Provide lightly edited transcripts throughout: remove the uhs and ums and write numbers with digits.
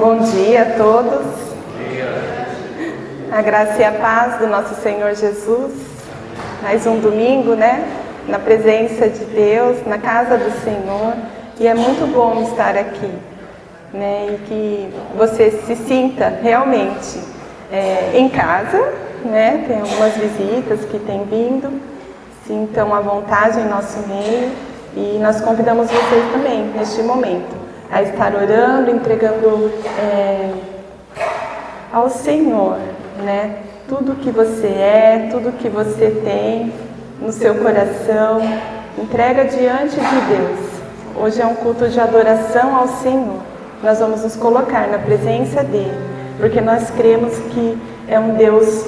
Bom dia a todos. A graça e a paz do nosso Senhor Jesus. Mais um domingo, né? Na presença de Deus, na casa do Senhor. E é muito bom estar aqui, né? E que você se sinta realmente em casa, né? Tem algumas visitas que têm vindo. Sintam à vontade em nosso meio. E nós convidamos vocês também, neste momento, a estar orando, entregando ao Senhor, né? Tudo que você é, tudo que você tem no seu coração, entrega diante de Deus. Hoje é um culto de adoração ao Senhor. Nós vamos nos colocar na presença dEle, porque nós cremos que é um Deus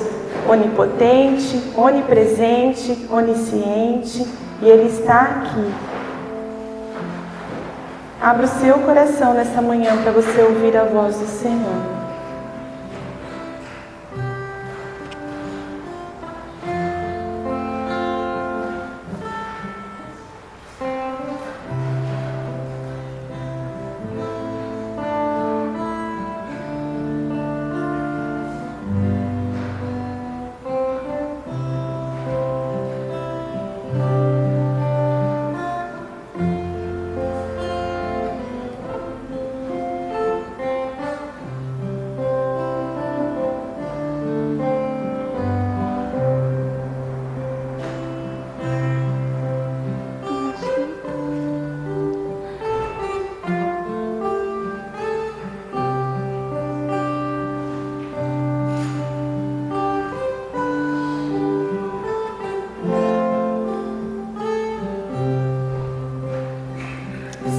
onipotente, onipresente, onisciente, e Ele está aqui. Abra o seu coração nessa manhã para você ouvir a voz do Senhor.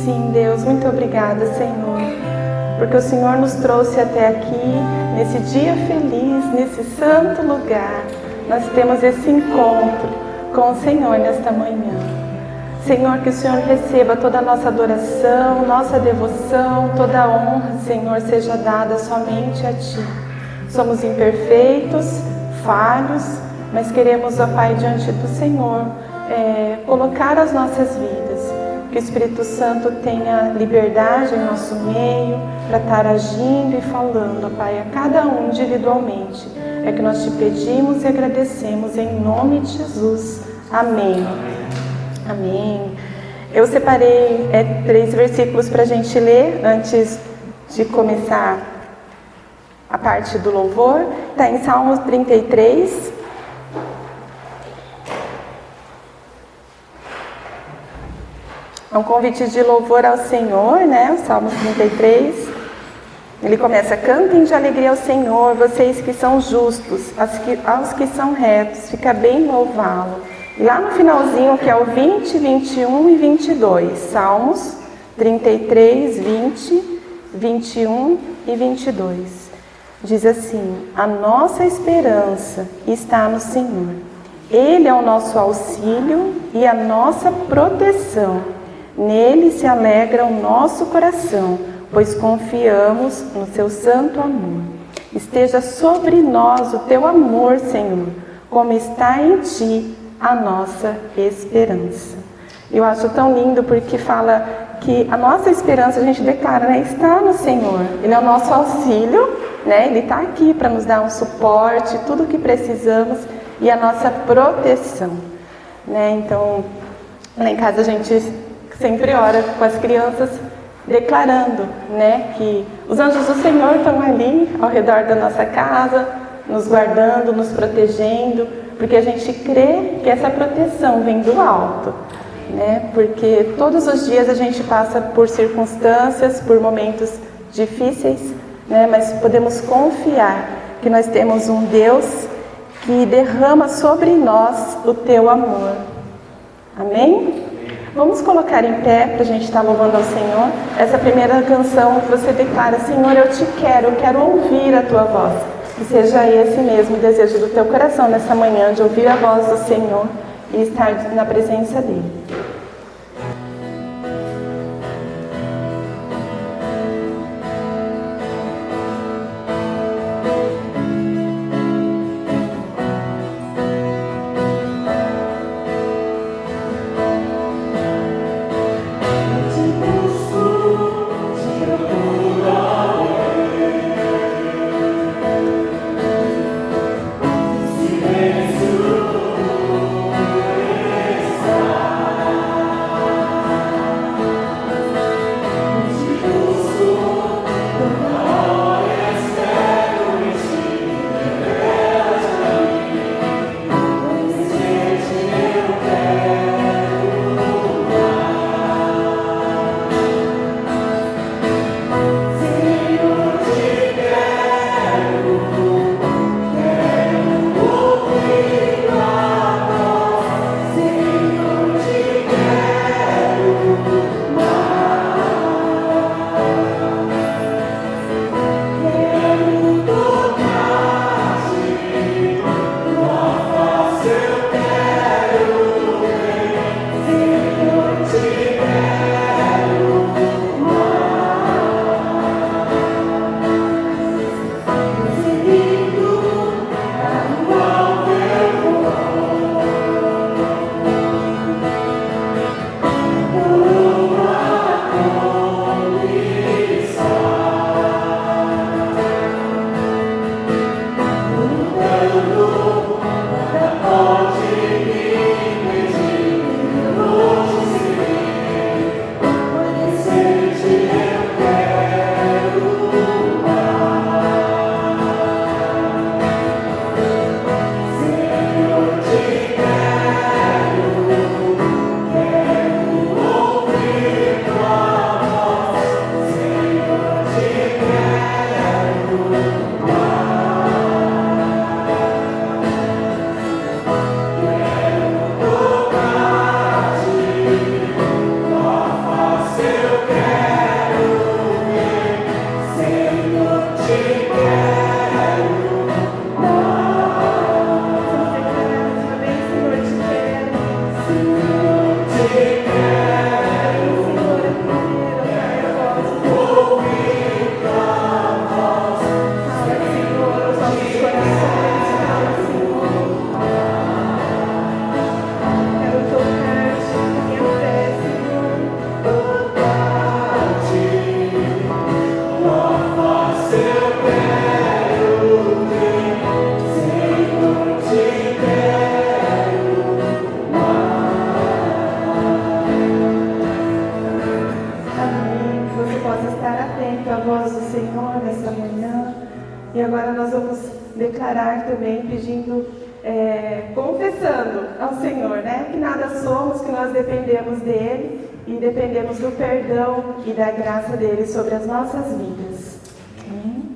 Sim, Deus, muito obrigada, Senhor, porque o Senhor nos trouxe até aqui, nesse dia feliz, nesse santo lugar. Nós temos esse encontro com o Senhor nesta manhã. Senhor, que o Senhor receba toda a nossa adoração, nossa devoção, toda a honra, Senhor, seja dada somente a Ti. Somos imperfeitos, falhos, mas queremos, ó Pai, diante do Senhor, colocar as nossas vidas. Que o Espírito Santo tenha liberdade em nosso meio para estar agindo e falando, ó Pai, a cada um individualmente. É que nós te pedimos e agradecemos em nome de Jesus. Amém. Amém. Eu separei 3 versículos para a gente ler antes de começar a parte do louvor. Está em Salmos 33. É um convite de louvor ao Senhor, né? O Salmos 33. Ele começa: cantem de alegria ao Senhor, vocês que são justos, aos que são retos, fica bem louvá-lo. E lá no finalzinho, que é o 20, 21 e 22. Salmos 33, 20, 21 e 22. Diz assim: a nossa esperança está no Senhor. Ele é o nosso auxílio e a nossa proteção. Nele se alegra o nosso coração, pois confiamos no seu santo amor. Esteja sobre nós o teu amor, Senhor, como está em ti a nossa esperança. Eu acho tão lindo porque fala que a nossa esperança, a gente declara, né, está no Senhor. Ele é o nosso auxílio, né? Ele está aqui para nos dar um suporte, tudo o que precisamos, e a nossa proteção, né? Então, lá em casa a gente sempre ora com as crianças, declarando, né, que os anjos do Senhor estão ali ao redor da nossa casa, nos guardando, nos protegendo, porque a gente crê que essa proteção vem do alto, né? Porque todos os dias a gente passa por circunstâncias, por momentos difíceis, né? Mas podemos confiar que nós temos um Deus que derrama sobre nós o teu amor. Amém? Vamos colocar em pé para a gente estar louvando ao Senhor. Essa primeira canção que você declara: Senhor, eu te quero, eu quero ouvir a tua voz. Que seja esse mesmo desejo do teu coração nessa manhã, de ouvir a voz do Senhor e estar na presença dEle. declarar também, pedindo, confessando ao Senhor, né? Que nada somos, que nós dependemos dele e dependemos do perdão e da graça dele sobre as nossas vidas. Amém?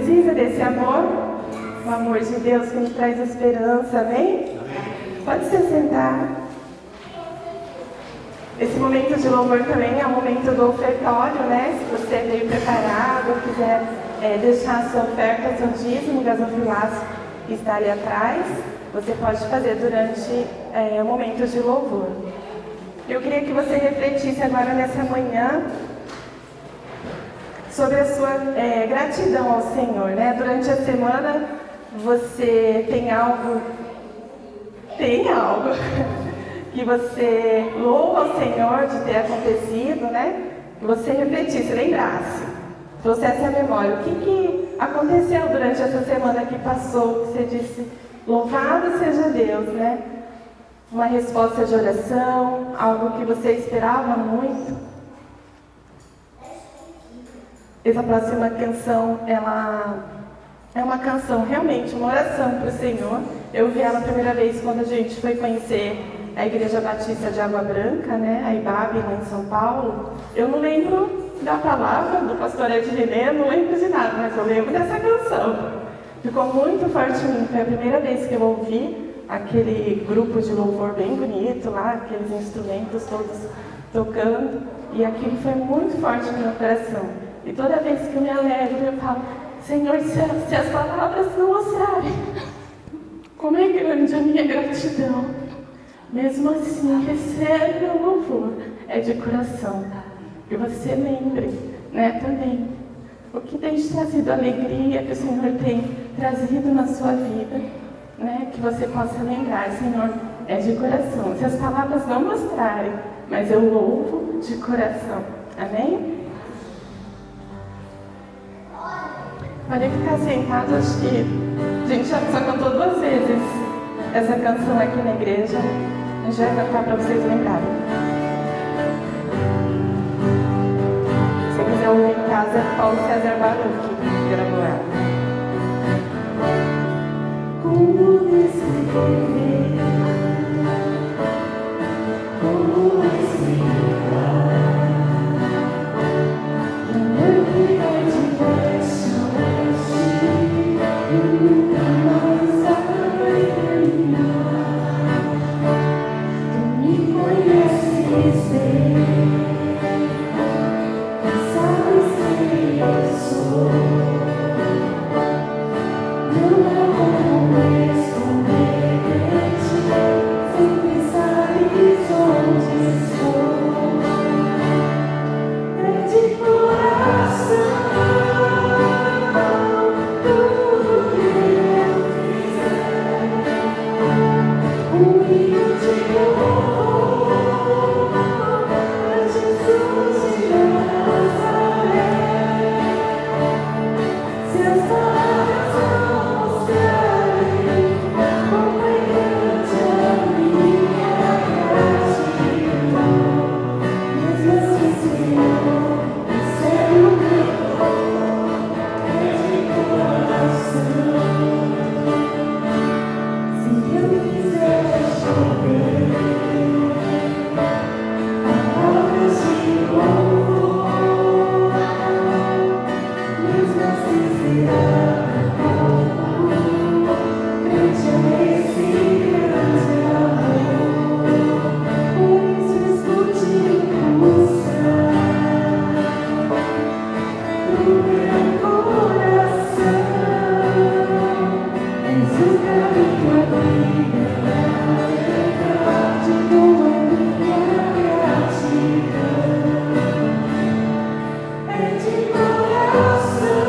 precisa desse amor, o amor de Deus que nos traz esperança, amém? Pode se sentar. Esse momento de louvor também é o momento do ofertório, né? Se você veio preparado, quiser deixar a sua oferta, seu dízimo, gasofilaço que está ali atrás, você pode fazer durante o momento de louvor. Eu queria que você refletisse agora nessa manhã sobre a sua gratidão ao Senhor, né? Durante a semana você tem algo que você louva ao Senhor de ter acontecido, né? Que você refletisse, lembrasse, trouxesse a memória. O que aconteceu durante essa semana que passou? Que você disse, louvado seja Deus, né? Uma resposta de oração, algo que você esperava muito. Essa próxima canção, ela é uma canção, realmente, uma oração para o Senhor. Eu vi ela a primeira vez quando a gente foi conhecer a Igreja Batista de Água Branca, né, a IBAB, lá em São Paulo. Eu não lembro da palavra do pastor Ed René, não lembro de nada, mas eu lembro dessa canção. Ficou muito forte em mim, foi a primeira vez que eu ouvi aquele grupo de louvor bem bonito lá, aqueles instrumentos todos tocando, e aquilo foi muito forte no meu coração. E toda vez que eu me alegro, eu falo, Senhor, se as palavras não mostrarem como é grande a minha gratidão, mesmo assim, recebe o louvor, é de coração. Que você lembre, né, também, o que tem te trazido alegria, que o Senhor tem trazido na sua vida, né, que você possa lembrar, Senhor, é de coração. Se as palavras não mostrarem, mas eu louvo de coração. Amém? Pode ficar sentado, acho que a gente já cantou 2 vezes essa canção aqui na igreja. A gente vai cantar para vocês lembrarem. Se você quiser ouvir em casa, é Paulo César Baruch que gravou ela. Como descrever, como explicar o meu que vai de leste a oeste e nunca mais vai terminar. Tu me conheces bem, sabes quem eu sou. Não há como esconder de ti, sempre sabes onde estou. É de coração, tudo que eu fizer, um hino de louvor a Jesus de Nazaré. Se as palavras não mostrarem como é grande a minha gratidão, mesmo assim, Senhor, recebe o meu louvor, é de coração. Se eu quiser chover palavras de louvor, mesmo assim será pouco frente a esse grande amor. Por isso escute pulsar do meu coração. És o caminho, a vida e a verdade, como a minha gratidão. É de coração,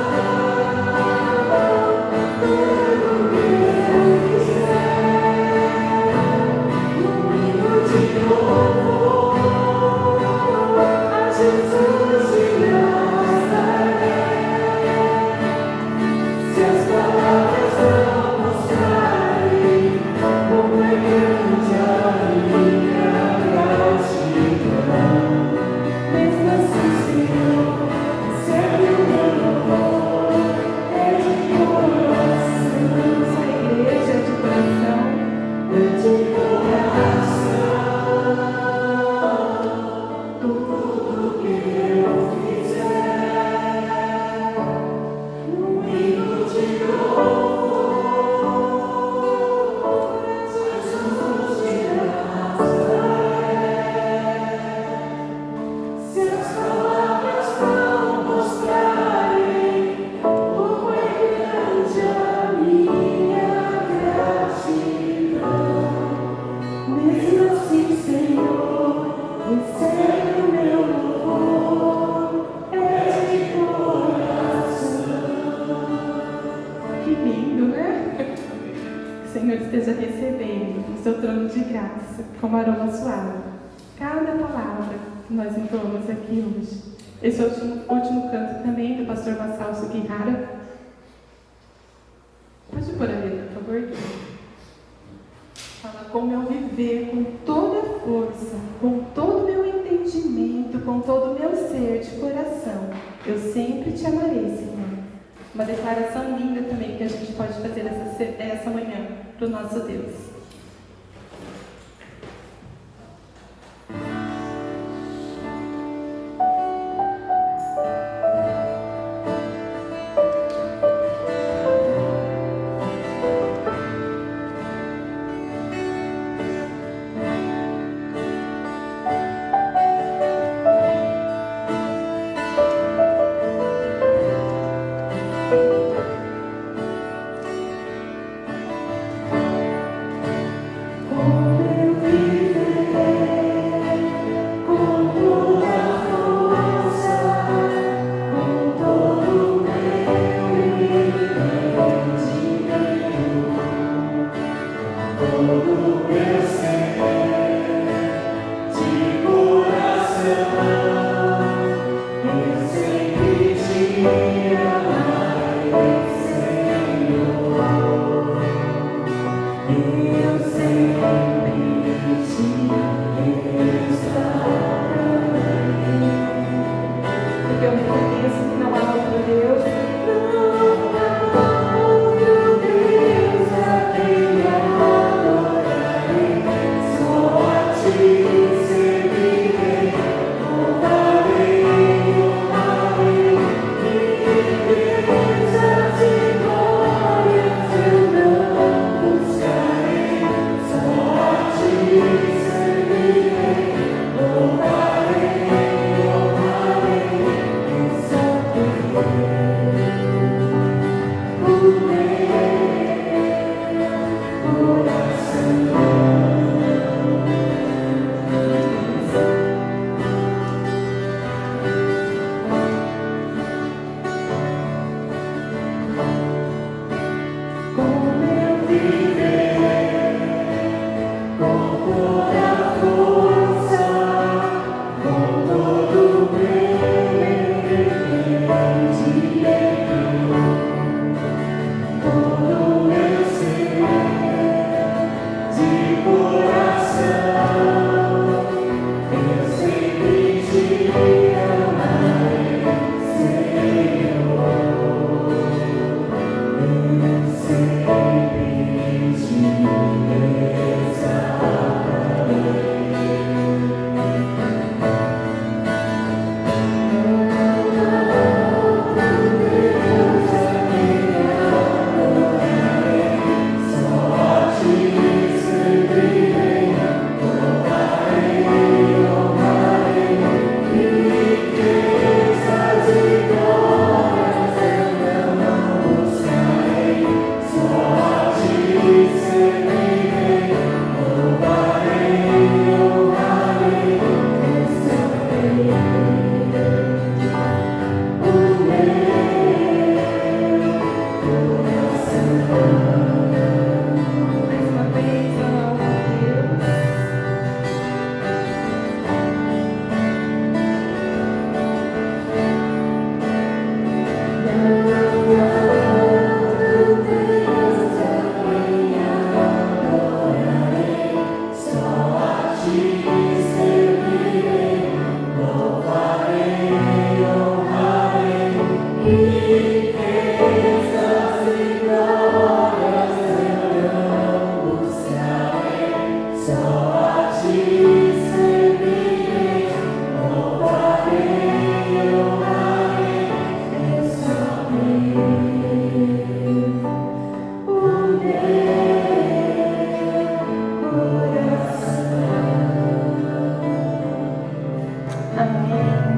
Senhor esteja recebendo no seu trono de graça, como aroma suave, cada palavra que nós entoamos aqui hoje. Esse é o último canto também do pastor Massal Sugihara. Pode pôr a letra, por favor? Fala como eu viver com toda a força, com todo o meu entendimento, com todo o meu ser de coração. Eu sempre te amarei, Senhor. Uma declaração linda também que a gente pode fazer essa manhã para o nosso Deus.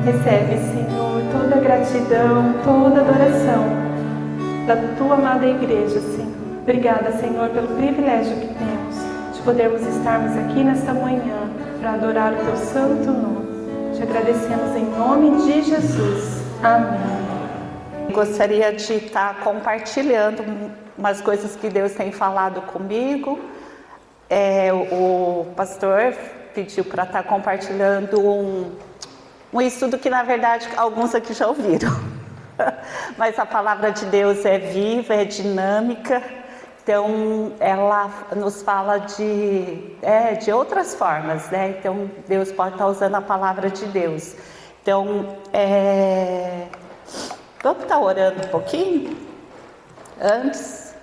Recebe, Senhor, toda a gratidão, toda a adoração da Tua amada igreja, Senhor. Obrigada, Senhor, pelo privilégio que temos de podermos estarmos aqui nesta manhã para adorar o Teu santo nome. Te agradecemos em nome de Jesus. Amém. gostaria de estar compartilhando umas coisas que Deus tem falado comigo. O pastor pediu para estar compartilhando um estudo que, na verdade, alguns aqui já ouviram. Mas a palavra de Deus é viva, é dinâmica. Então, ela nos fala de outras formas, né? Então, Deus pode estar usando a palavra de Deus. Então, vamos estar orando um pouquinho? Antes,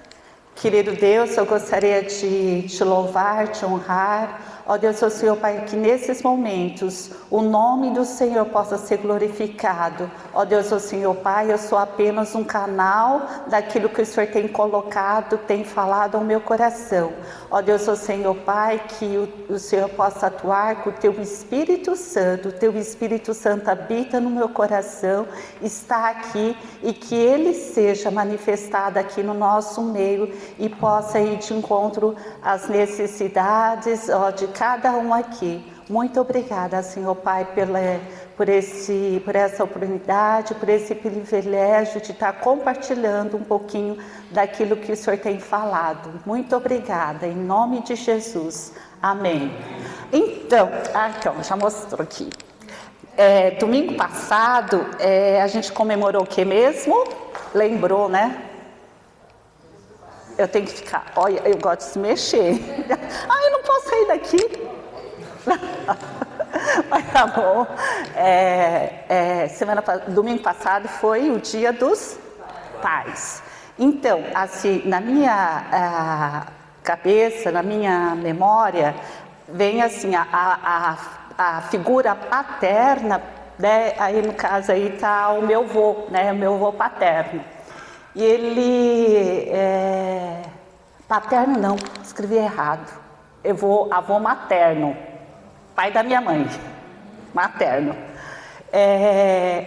querido Deus, eu gostaria de te louvar, te honrar. Ó Deus, ó Senhor Pai, que nesses momentos o nome do Senhor possa ser glorificado. Ó Deus, ó Senhor Pai, eu sou apenas um canal daquilo que o Senhor tem colocado, tem falado ao meu coração. Ó Deus, ó Senhor Pai, que o Senhor possa atuar com o Teu Espírito Santo. O Teu Espírito Santo habita no meu coração, está aqui, e que Ele seja manifestado aqui no nosso meio e possa ir de encontro às necessidades, ó, de cada um aqui. Muito obrigada, Senhor Pai, por essa oportunidade, por esse privilégio de estar compartilhando um pouquinho daquilo que o Senhor tem falado. Muito obrigada, em nome de Jesus. Amém. Então, já mostrou aqui. Domingo passado, a gente comemorou o que mesmo? Lembrou, né? Eu tenho que ficar, olha, eu gosto de se mexer. Eu não posso sair daqui. Mas tá bom. Domingo passado foi o Dia dos Pais. Então, assim, na minha cabeça, na minha memória, vem assim a figura paterna, né? Aí no caso aí tá o meu avô, né? O meu avô paterno. E ele, paterno não, escrevi errado, avô materno, pai da minha mãe, materno.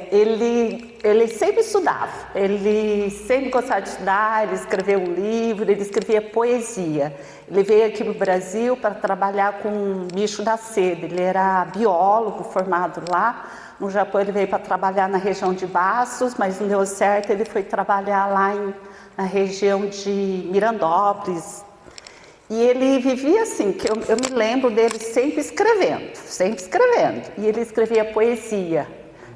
Ele sempre estudava, ele sempre gostava de estudar, ele escreveu um livro, ele escrevia poesia. Ele veio aqui no Brasil para trabalhar com bicho da seda, ele era biólogo formado lá. No Japão ele veio para trabalhar na região de Bastos, mas não deu certo, ele foi trabalhar lá na região de Mirandópolis. E ele vivia assim, que eu me lembro dele sempre escrevendo. E ele escrevia poesia,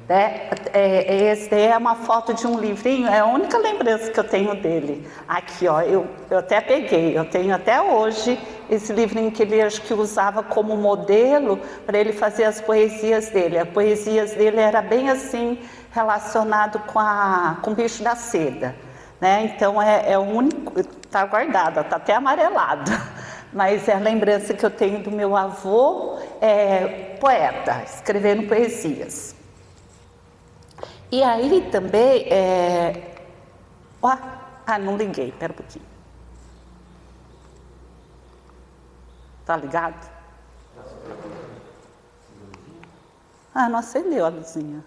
né? Essa é uma foto de um livrinho, é a única lembrança que eu tenho dele. Aqui, ó, eu até peguei, eu tenho até hoje esse livrinho que ele acho que usava como modelo para ele fazer as poesias dele. As poesias dele era bem assim, relacionado com o bicho da seda, né? Então é o único, está guardado, está até amarelado, mas é a lembrança que eu tenho do meu avô, poeta, escrevendo poesias. E aí também, não liguei, pera um pouquinho. Tá ligado? Não acendeu a luzinha.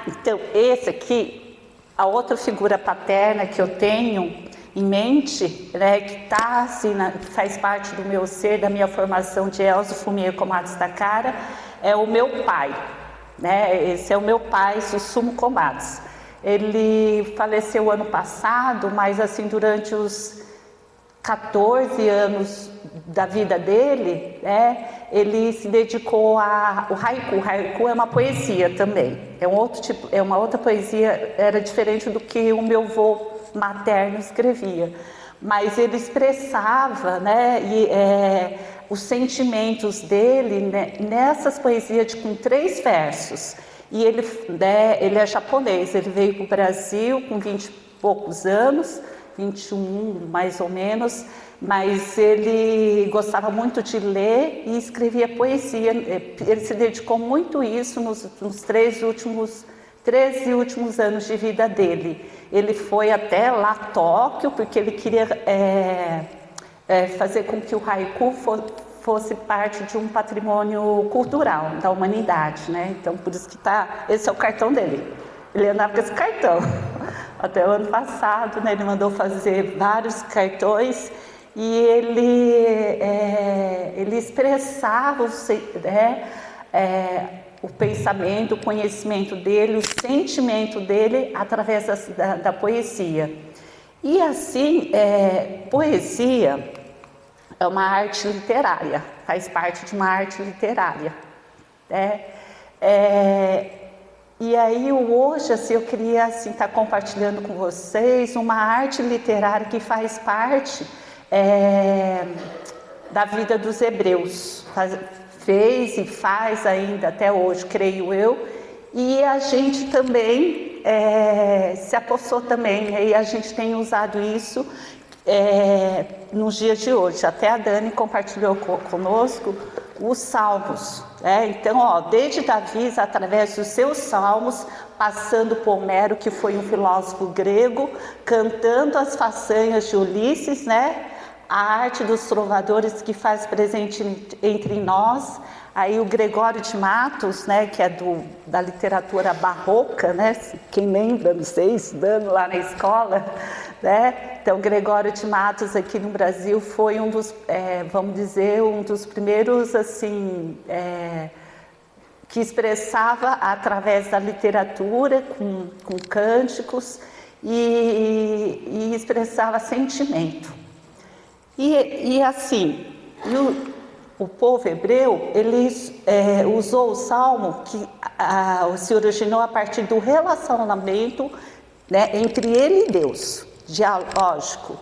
Então esse aqui, a outra figura paterna que eu tenho em mente, né, que tá assim, que faz parte do meu ser, da minha formação de Elzo Fumier Comados da Cara, é o meu pai, né? Esse é o meu pai, Sussumo Comados. Ele faleceu ano passado, mas assim, durante os 14 anos da vida dele, né, ele se dedicou ao haiku. O haiku é uma poesia também, é um outro tipo, é uma outra poesia, era diferente do que o meu avô materno escrevia, mas ele expressava, né, os sentimentos dele, né, nessas poesias com 3 versos. E ele é japonês, ele veio para o Brasil com 20 e poucos anos, 21 mais ou menos, mas ele gostava muito de ler e escrevia poesia. Ele se dedicou muito a isso nos 13 últimos anos de vida dele. Ele foi até lá Tóquio, porque ele queria fazer com que o haiku fosse parte de um patrimônio cultural da humanidade, né? Então, por isso que esse é o cartão dele. Ele andava com esse cartão. Até o ano passado, né, ele mandou fazer vários cartões e ele expressava o pensamento, o conhecimento dele, o sentimento dele através da poesia. E assim, poesia é uma arte literária, faz parte de uma arte literária. E aí hoje assim, eu queria assim, estar compartilhando com vocês uma arte literária que faz parte da vida dos hebreus. Fez e faz ainda até hoje, creio eu, e a gente também se apossou também, e a gente tem usado isso nos dias de hoje. Até a Dani compartilhou conosco os salmos, então desde Davi, através dos seus salmos, passando por Homero, que foi um filósofo grego, cantando as façanhas de Ulisses, a arte dos trovadores que faz presente entre nós. Aí o Gregório de Matos, que é da literatura barroca, quem lembra, não sei, estudando lá na escola, Então Gregório de Matos aqui no Brasil foi um dos, vamos dizer, um dos primeiros assim, que expressava através da literatura, com cânticos, e expressava sentimento. E assim, o povo hebreu, ele usou o salmo que se originou a partir do relacionamento entre ele e Deus, dialógico.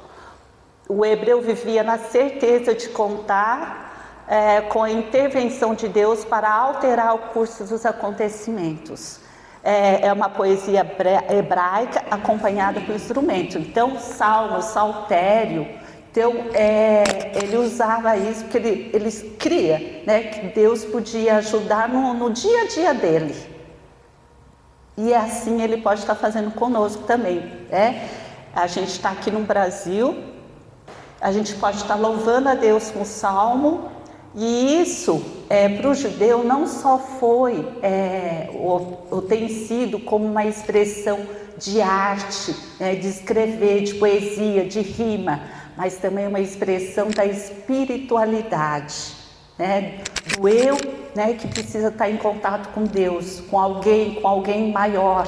O hebreu vivia na certeza de contar com a intervenção de Deus para alterar o curso dos acontecimentos. É uma poesia hebraica acompanhada por instrumento. Então, salmo, saltério. Então, ele usava isso porque ele cria que Deus podia ajudar no dia a dia dele. E assim ele pode estar fazendo conosco também. A gente está aqui no Brasil, a gente pode estar louvando a Deus com o salmo, e isso para o judeu não só foi ou tem sido como uma expressão de arte, de escrever, de poesia, de rima, mas também uma expressão da espiritualidade, do eu, que precisa estar em contato com Deus, com alguém maior,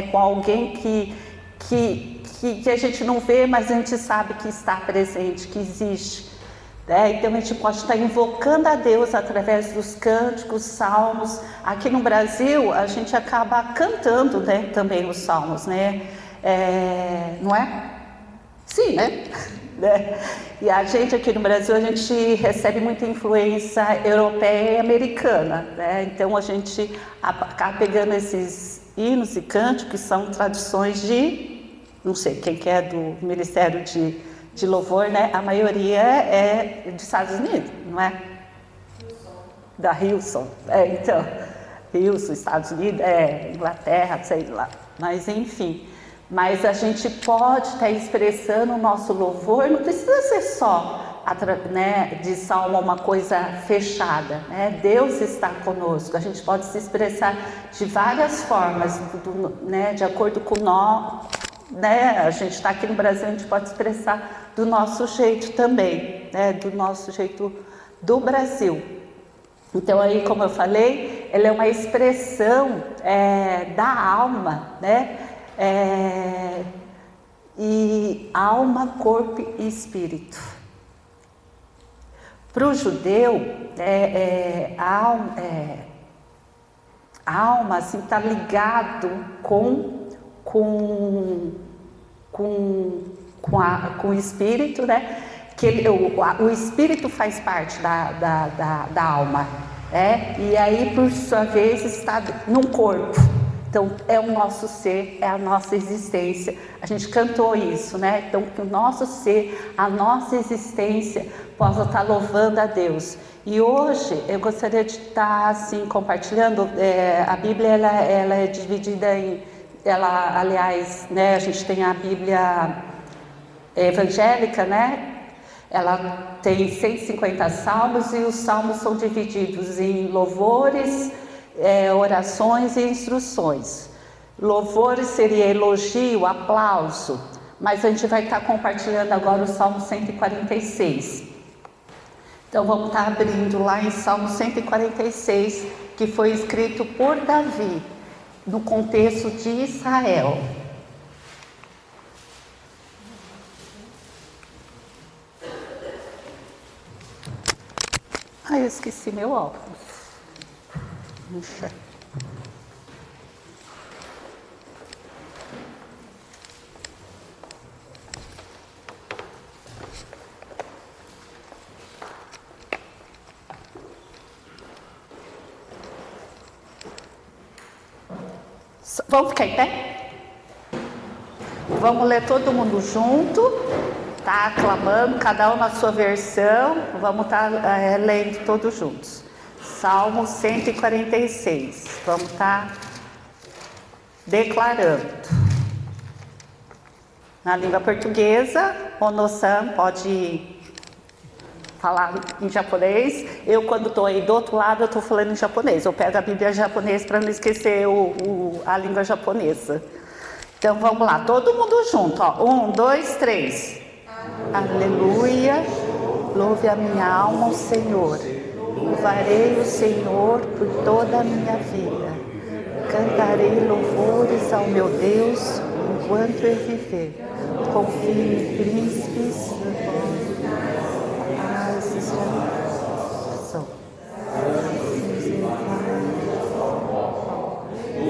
com alguém que a gente não vê, mas a gente sabe que está presente, que existe. Então a gente pode estar invocando a Deus através dos cânticos, salmos. Aqui no Brasil a gente acaba cantando também os salmos, não é? Sim, E a gente aqui no Brasil, a gente recebe muita influência europeia e americana, Então a gente acaba pegando esses hinos e cânticos que são tradições não sei, quem que é do Ministério de Louvor, A maioria é dos Estados Unidos, não é? Da Hillsong, então, Hillsong, Estados Unidos, Inglaterra, sei lá, mas enfim. Mas a gente pode estar expressando o nosso louvor, não precisa ser só de salmo uma coisa fechada, Deus está conosco, a gente pode se expressar de várias formas, de acordo com nós, a gente está aqui no Brasil, a gente pode expressar do nosso jeito também, do nosso jeito do Brasil. Então aí, como eu falei, ela é uma expressão da alma, e alma, corpo e espírito. Para o judeu, a alma assim, está ligado com o espírito, que o espírito faz parte da alma, e aí por sua vez está num corpo. Então é o nosso ser, é a nossa existência. A gente cantou isso, Então que o nosso ser, a nossa existência possa estar louvando a Deus. E hoje eu gostaria de estar assim compartilhando. A Bíblia ela é dividida em, aliás, a gente tem a Bíblia evangélica, Ela tem 150 salmos e os salmos são divididos em louvores, orações e instruções. Louvores seria elogio, aplauso, mas a gente vai estar compartilhando agora o Salmo 146. Então vamos estar abrindo lá em Salmo 146, que foi escrito por Davi, no contexto de Israel. Eu esqueci meu óculos. Puxa. Vamos ficar em pé? Vamos ler todo mundo junto, tá? Aclamando, cada um na sua versão. Vamos estar lendo todos juntos. Salmo 146. Vamos estar declarando. Na língua portuguesa, Ono-san pode falar em japonês. Eu, quando estou aí do outro lado, eu estou falando em japonês. Eu pego a Bíblia em japonês para não esquecer a língua japonesa. Então vamos lá, todo mundo junto, ó. 1, 2, 3. Aleluia, louve a minha alma o Senhor. Louvarei o Senhor por toda a minha vida. Cantarei louvores ao meu Deus enquanto eu viver. Confio em príncipes.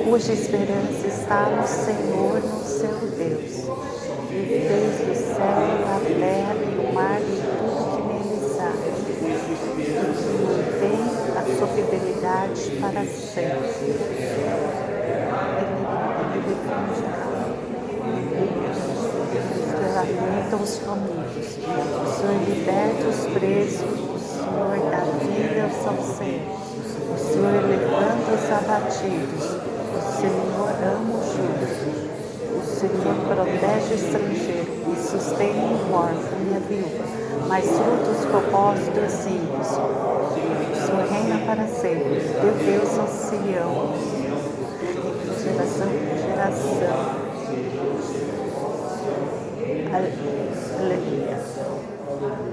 Cuja esperança está no Senhor, no seu Deus, que fez o céu, a terra e o mar e tudo que neles há, e que mantém a sua fidelidade para sempre. Ele alimenta os famintos, o Senhor liberta os presos, o Senhor dá vida aos Senhor, o Senhor levanta os abatidos. O Senhor ama o justo, o Senhor protege o estrangeiro e sustém o órfão e a viúva, mas frutos propósitos ímpios. O Senhor reina para sempre, teu Deus é Sião, de geração em geração. Aleluia.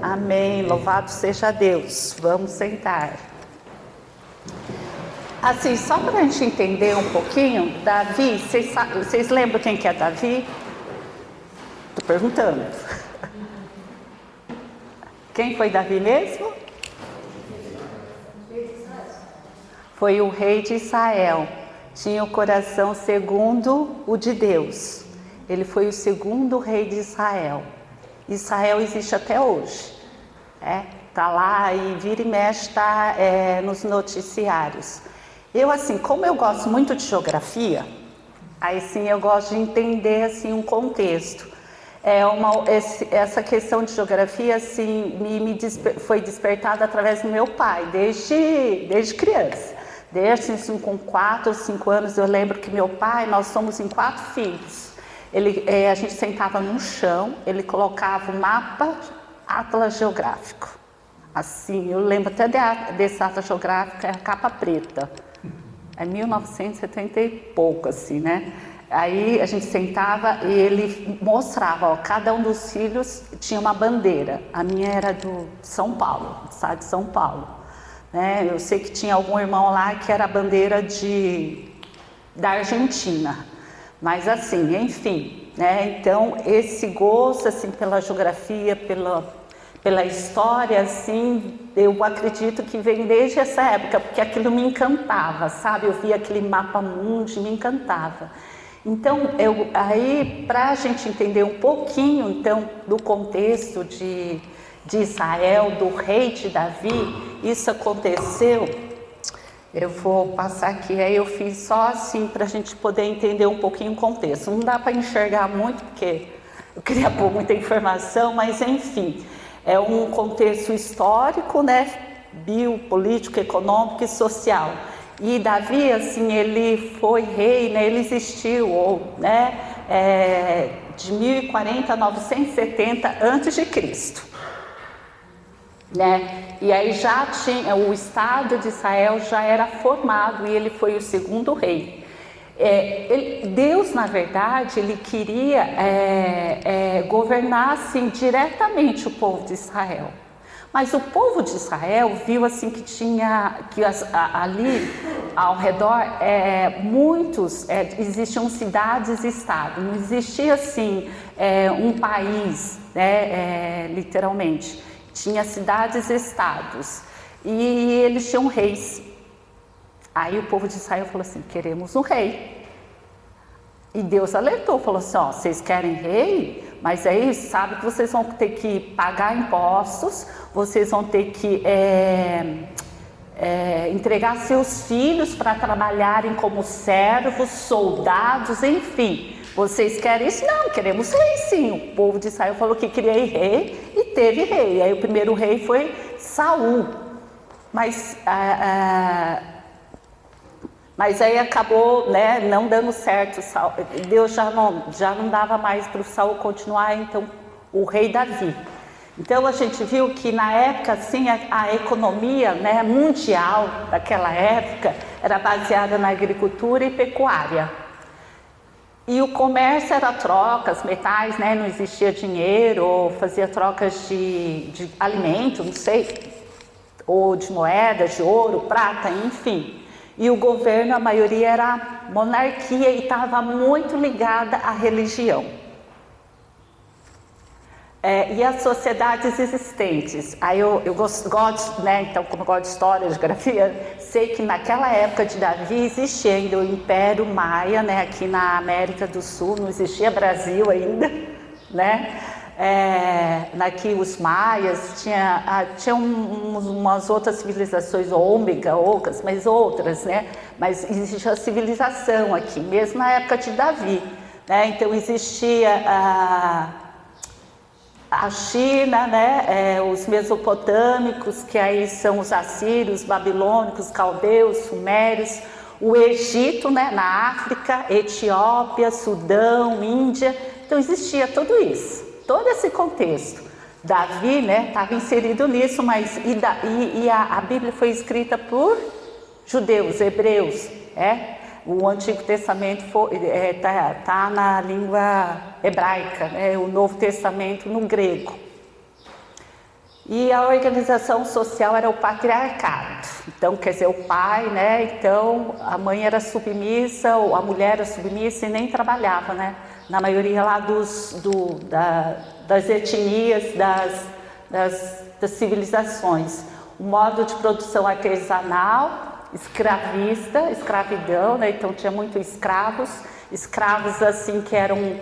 Amém, louvado seja Deus. Vamos sentar. Assim, só para a gente entender um pouquinho, Davi, vocês lembram quem que é Davi? Estou perguntando. Quem foi Davi mesmo? Foi o rei de Israel. Tinha o coração segundo o de Deus. Ele foi o segundo rei de Israel. Israel existe até hoje. Tá lá e vira e mexe, tá nos noticiários. Eu, assim, como eu gosto muito de geografia, aí sim eu gosto de entender, assim, um contexto. Essa questão de geografia, assim, foi despertada através do meu pai, desde criança. Desde, assim, com 4 ou 5 anos, eu lembro que meu pai, nós somos em 4 filhos. A gente sentava no chão, ele colocava o mapa, atlas geográfico. Assim, eu lembro até desse atlas geográfico, é a capa preta. É 1970 e pouco, assim, né? Aí a gente sentava e ele mostrava, ó, cada um dos filhos tinha uma bandeira. A minha era do São Paulo, do estado de São Paulo. Né? Eu sei que tinha algum irmão lá que era a bandeira da Argentina. Mas assim, enfim, né? Então esse gosto, assim, pela geografia, pela história, assim, eu acredito que vem desde essa época, porque aquilo me encantava, sabe? Eu via aquele mapa mundi, me encantava. Então, aí, para a gente entender um pouquinho, então, do contexto de Israel, do rei de Davi, isso aconteceu, eu vou passar aqui, aí eu fiz só assim, para a gente poder entender um pouquinho o contexto. Não dá para enxergar muito, porque eu queria pôr muita informação, mas enfim... É um contexto histórico, né, biopolítico, econômico e social. E Davi, assim, ele foi rei, né, ele existiu, né, de 1040 a 970 a.C. Né? E aí já tinha, o Estado de Israel já era formado e ele foi o segundo rei. Deus, na verdade, ele queria governar assim, diretamente o povo de Israel. Mas o povo de Israel viu assim que ali ao redor existiam cidades e estados, não existia assim um país, né, literalmente. Tinha cidades e estados e eles tinham reis. Aí o povo de Israel falou assim: queremos um rei. E Deus alertou, falou assim: ó, vocês querem rei? Mas aí sabe que vocês vão ter que pagar impostos, vocês vão ter que entregar seus filhos para trabalharem como servos, soldados, enfim. Vocês querem isso? Não, queremos rei sim. O povo de Israel falou que queria rei e teve rei. Aí o primeiro rei foi Saul. Mas aí acabou, né, não dando certo. Deus já não dava mais para o Saul continuar, então o rei Davi. Então a gente viu que na época assim, a economia, né, mundial daquela época era baseada na agricultura e pecuária. E o comércio era trocas, metais, né, não existia dinheiro, ou fazia trocas de alimento, não sei, ou de moedas, de ouro, prata, enfim. E o governo, a maioria era monarquia e estava muito ligada à religião. E as sociedades existentes. Aí eu gosto, né, então como eu gosto de história, de geografia, sei que naquela época de Davi existia ainda o Império Maia, né, aqui na América do Sul, não existia Brasil ainda, né? Aqui os maias, tinha umas outras civilizações, outras, mas outras, né? Mas existia a civilização aqui, mesmo na época de Davi, né? Então existia a China, né? Os mesopotâmicos, que aí são os assírios, babilônicos, caldeus, sumérios, o Egito, né? Na África, Etiópia, Sudão, Índia, então existia tudo isso. Todo esse contexto. Davi, né, estava inserido nisso, mas a Bíblia foi escrita por judeus, hebreus, O Antigo Testamento tá na língua hebraica, né, o Novo Testamento no grego. E a organização social era o patriarcado. Então, quer dizer, o pai, né, então a mãe era submissa, ou a mulher era submissa e nem trabalhava, né? Na maioria lá das etnias, das civilizações. O modo de produção artesanal, escravista, escravidão, né? Então tinha muito escravos assim que eram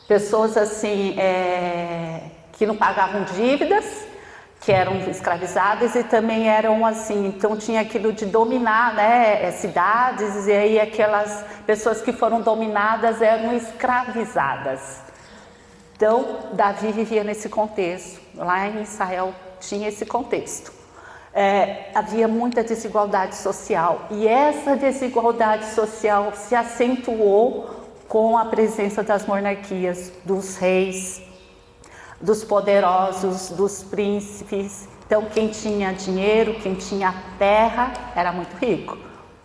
pessoas assim que não pagavam dívidas, que eram escravizadas e também eram assim, então tinha aquilo de dominar, né, cidades, e aí aquelas pessoas que foram dominadas eram escravizadas. Então Davi vivia nesse contexto, lá em Israel tinha esse contexto. Havia muita desigualdade social e essa desigualdade social se acentuou com a presença das monarquias, dos reis, dos poderosos, dos príncipes. Então quem tinha dinheiro, quem tinha terra era muito rico,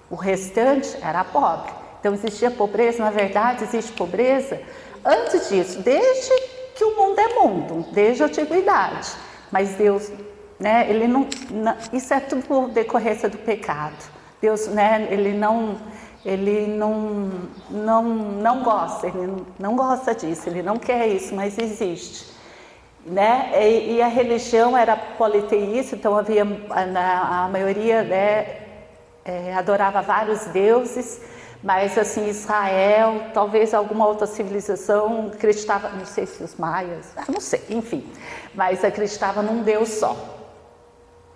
o restante era pobre. Então existia pobreza, na verdade existe pobreza antes disso, desde que o mundo é mundo, desde a antiguidade. Mas Deus, né, ele não, isso é tudo decorrência do pecado. Deus, né, ele não gosta disso, ele não quer isso, mas existe. Né? E a religião era politeísta, então havia a maioria, né, adorava vários deuses, mas assim Israel, talvez alguma outra civilização acreditava, não sei se os maias, não sei, enfim, mas acreditava num Deus só,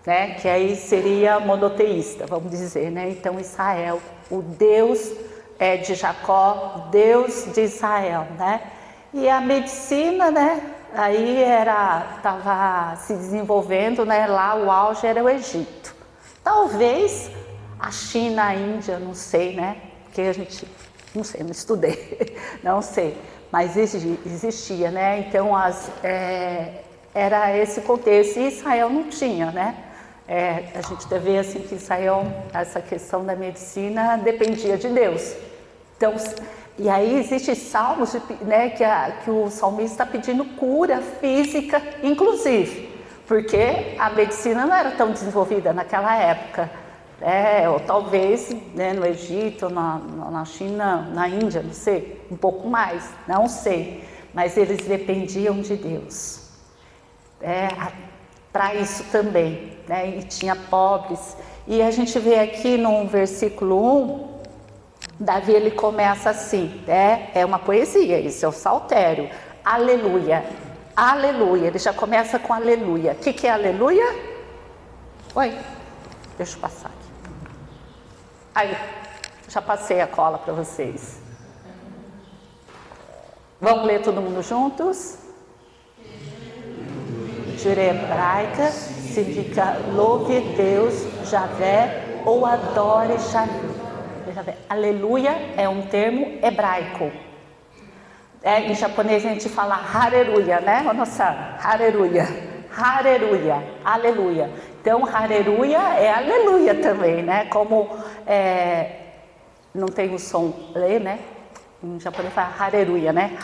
né? Que aí seria monoteísta, vamos dizer, né? Então Israel, o Deus de Jacó, Deus de Israel, né? E a medicina, né? Aí estava se desenvolvendo, né? Lá o auge era o Egito. Talvez a China, a Índia, não sei, né? Porque a gente, não sei, não estudei, não sei. Mas existia, né? Então era esse contexto. E Israel não tinha, né? A gente vê assim que Israel, essa questão da medicina dependia de Deus. Então, e aí existem salmos, né, que o salmista está pedindo cura física, inclusive, porque a medicina não era tão desenvolvida naquela época. Ou talvez, né, no Egito, na China, na Índia, não sei, um pouco mais, não sei, mas eles dependiam de Deus. Para isso também, né, e tinha pobres. E a gente vê aqui no versículo 1, Davi ele começa assim, é uma poesia, isso é o saltério, aleluia, aleluia, ele já começa com aleluia. O que é aleluia? Oi, deixa eu passar aqui. Aí, já passei a cola para vocês. Vamos ler todo mundo juntos? Juré hebraica significa louve Deus, Javé, ou adore Javé. Aleluia é um termo hebraico. Em japonês a gente fala hareruya, né? Nossa, hareruya, hareruya, aleluia. Então, hareruya é aleluia também, né? Como não tem o som le, né? Em japonês fala hareruya, né?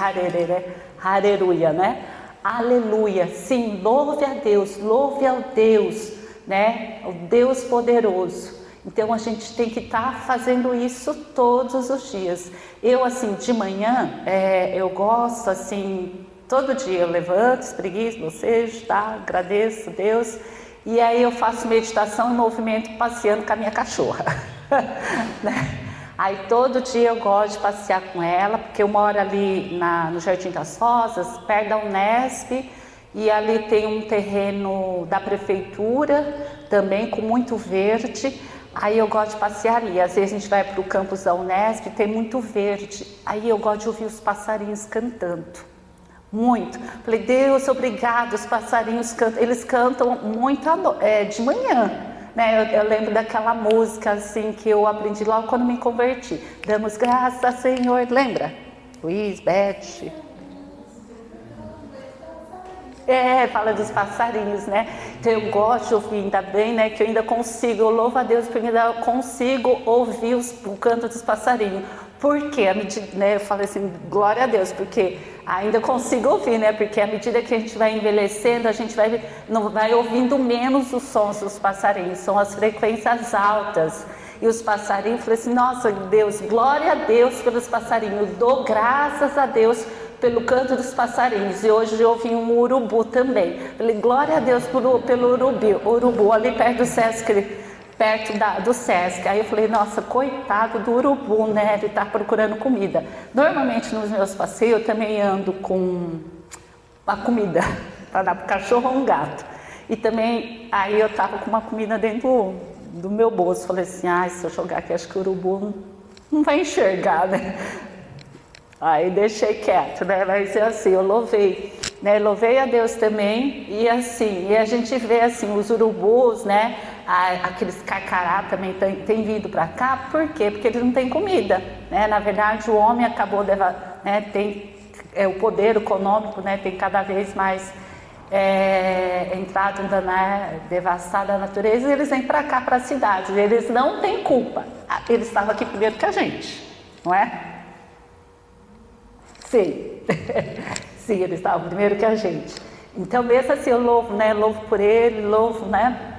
Hareruya, né? Aleluia, sim, louve a Deus, louve ao Deus, né? O Deus poderoso. Então a gente tem que estar fazendo isso todos os dias. Eu assim, de manhã, eu gosto assim, todo dia eu levanto, espreguiço, bocejo, tá? Agradeço a Deus. E aí eu faço meditação e movimento passeando com a minha cachorra. Né? Aí todo dia eu gosto de passear com ela, porque eu moro ali no Jardim das Rosas, perto da Unesp, e ali tem um terreno da prefeitura, também com muito verde. Aí eu gosto de passear ali, às vezes a gente vai para o campus da Unesp, tem muito verde, aí eu gosto de ouvir os passarinhos cantando, muito. Falei, Deus, obrigado, os passarinhos cantam, eles cantam muito de manhã. Né, eu lembro daquela música assim que eu aprendi logo quando me converti. Damos graças, Senhor. Lembra? Luiz, Beth. Fala dos passarinhos, né? Então eu gosto de ouvir, ainda bem, né? Que eu ainda consigo, eu louvo a Deus porque ainda consigo ouvir o canto dos passarinhos. Por quê? Né, eu falei assim, glória a Deus, porque ainda consigo ouvir, né? Porque à medida que a gente vai envelhecendo, a gente vai ouvindo menos os sons dos passarinhos, são as frequências altas. E os passarinhos, eu falei assim, nossa Deus, glória a Deus pelos passarinhos, dou graças a Deus pelo canto dos passarinhos. E hoje eu ouvi um urubu também. Falei, glória a Deus pelo urubu, ali perto do Sesc, perto do Sesc. Aí eu falei, nossa, coitado do urubu, né? Ele tá procurando comida. Normalmente nos meus passeios eu também ando com a comida para dar pro cachorro ou um gato. E também, aí eu tava com uma comida dentro do meu bolso. Falei assim, se eu jogar aqui, acho que o urubu não vai enxergar, né? Aí deixei quieto, né? Mas assim, eu louvei, né? Louvei a Deus também. E assim, e a gente vê assim, os urubus, né? Aqueles carcará também tem vindo para cá. Por quê? Porque eles não têm comida, né? Na verdade, o homem acabou, né? Tem o poder econômico, né? Tem cada vez mais entrado, né? Devastado a natureza. E eles vêm para cá, para a cidade. Eles não têm culpa. Eles estavam aqui primeiro que a gente, não é? Sim, sim, eles estavam primeiro que a gente. Então, mesmo assim, eu louvo, né? Louvo por ele, louvo, né?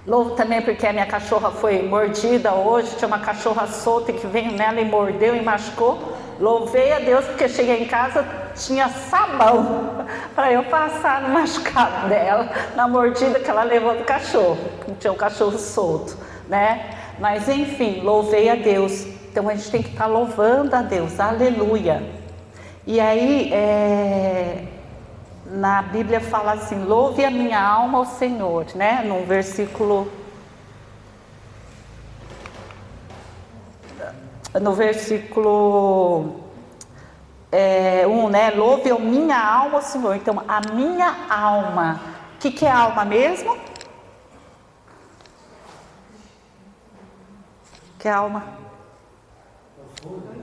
Louvo também porque a minha cachorra foi mordida hoje. Tinha uma cachorra solta que veio nela e mordeu e machucou. Louvei a Deus porque cheguei em casa, tinha sabão para eu passar no machucado dela, na mordida que ela levou do cachorro. Tinha um cachorro solto, né? Mas enfim, louvei a Deus. Então a gente tem que estar louvando a Deus, aleluia. E aí, na Bíblia fala assim, louve a minha alma ao Senhor, né? No versículo 1, né? Louve a minha alma ao Senhor. Então, a minha alma, o que é alma mesmo? Que é alma?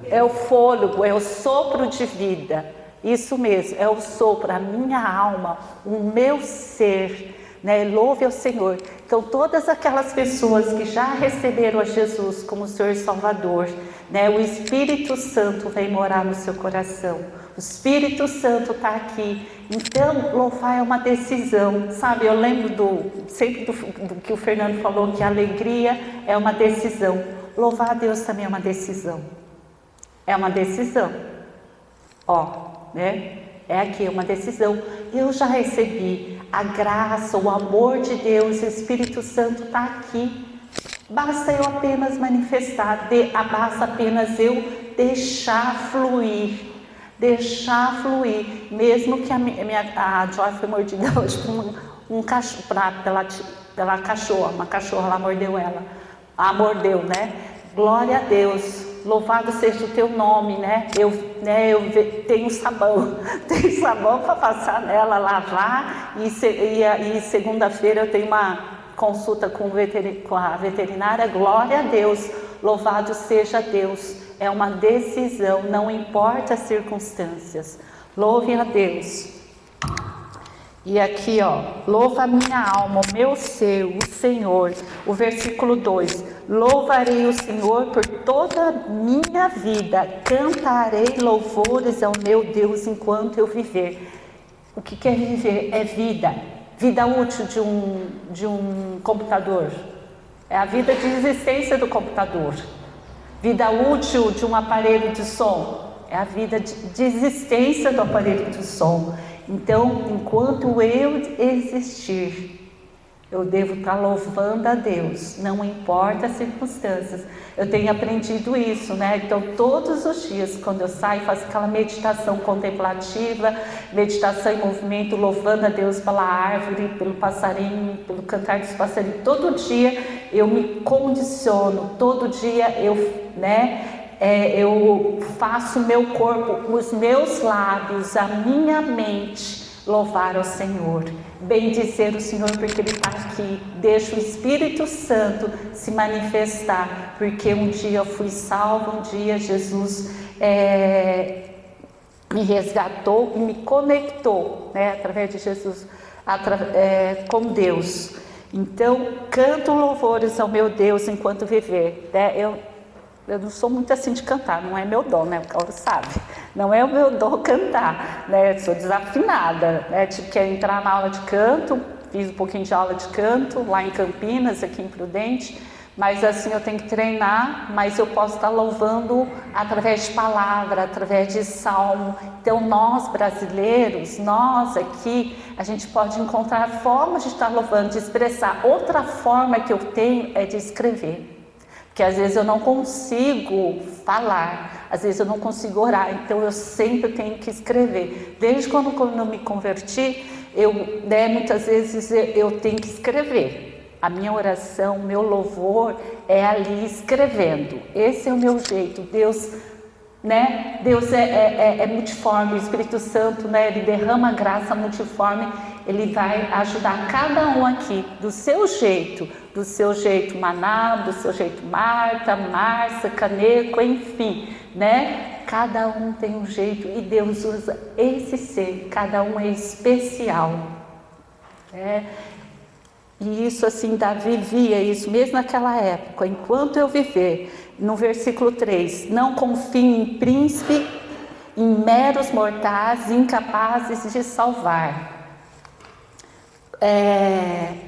É o fôlego, é o sopro de vida. Isso mesmo, é o sopro, a minha alma, o meu ser, né? Louve ao Senhor. Então, todas aquelas pessoas que já receberam a Jesus como Senhor e Salvador, né? O Espírito Santo vem morar no seu coração. O Espírito Santo está aqui. Então, louvar é uma decisão, sabe? Eu lembro sempre do que o Fernando falou, que a alegria é uma decisão. Louvar a Deus também é uma decisão. É uma decisão. Ó, né? É aqui uma decisão. Eu já recebi a graça, o amor de Deus, o Espírito Santo está aqui. Basta eu apenas manifestar, basta apenas eu deixar fluir. Deixar fluir. Mesmo que a Joy foi mordida hoje por um cachorro, pela cachorra, uma cachorra lá mordeu ela. Ah, mordeu, né? Glória a Deus. Louvado seja o teu nome, né? Eu tenho sabão, tenho sabão para passar nela, lavar, e segunda-feira eu tenho uma consulta com a veterinária. Glória a Deus, louvado seja Deus. É uma decisão, não importa as circunstâncias. Louve a Deus. E aqui, ó, louva a minha alma, o meu ser, o Senhor. O versículo 2, louvarei o Senhor por toda a minha vida, cantarei louvores ao meu Deus enquanto eu viver. O que é viver? É vida. Vida útil de um computador. É a vida de existência do computador. Vida útil de um aparelho de som. É a vida de existência do aparelho de som. Então, enquanto eu existir, eu devo estar louvando a Deus, não importa as circunstâncias. Eu tenho aprendido isso, né? Então, todos os dias, quando eu saio, faço aquela meditação contemplativa, meditação em movimento, louvando a Deus pela árvore, pelo passarinho, pelo cantar dos passarinhos. Todo dia eu me condiciono, todo dia eu faço o meu corpo, os meus lábios, a minha mente louvar ao Senhor, bendizer o Senhor porque Ele está aqui. Deixa o Espírito Santo se manifestar, porque um dia eu fui salvo, um dia Jesus me resgatou e me conectou, né, através de Jesus, com Deus. Então, canto louvores ao meu Deus enquanto viver, né? Eu não sou muito assim de cantar, não é meu dom, né? O Paulo sabe. Não é o meu dom cantar, né? Sou desafinada, né? Tive que entrar na aula de canto, fiz um pouquinho de aula de canto lá em Campinas, aqui em Prudente, mas assim eu tenho que treinar, mas eu posso estar louvando através de palavra, através de salmo. Então nós brasileiros, nós aqui, a gente pode encontrar formas de estar louvando, de expressar. Outra forma que eu tenho é de escrever. Porque às vezes eu não consigo falar, às vezes eu não consigo orar, então eu sempre tenho que escrever. Desde quando eu me converti, muitas vezes eu tenho que escrever. A minha oração, o meu louvor é ali escrevendo. Esse é o meu jeito. Deus, né? Deus é multiforme, o Espírito Santo, né? Ele derrama graça multiforme. Ele vai ajudar cada um aqui do seu jeito Maná, do seu jeito Marta, Márcia, Caneco, enfim, né? Cada um tem um jeito e Deus usa esse ser, cada um é especial, né? E isso assim, Davi via isso mesmo naquela época. Enquanto eu viver, no versículo 3, não confie em príncipe, em meros mortais incapazes de salvar.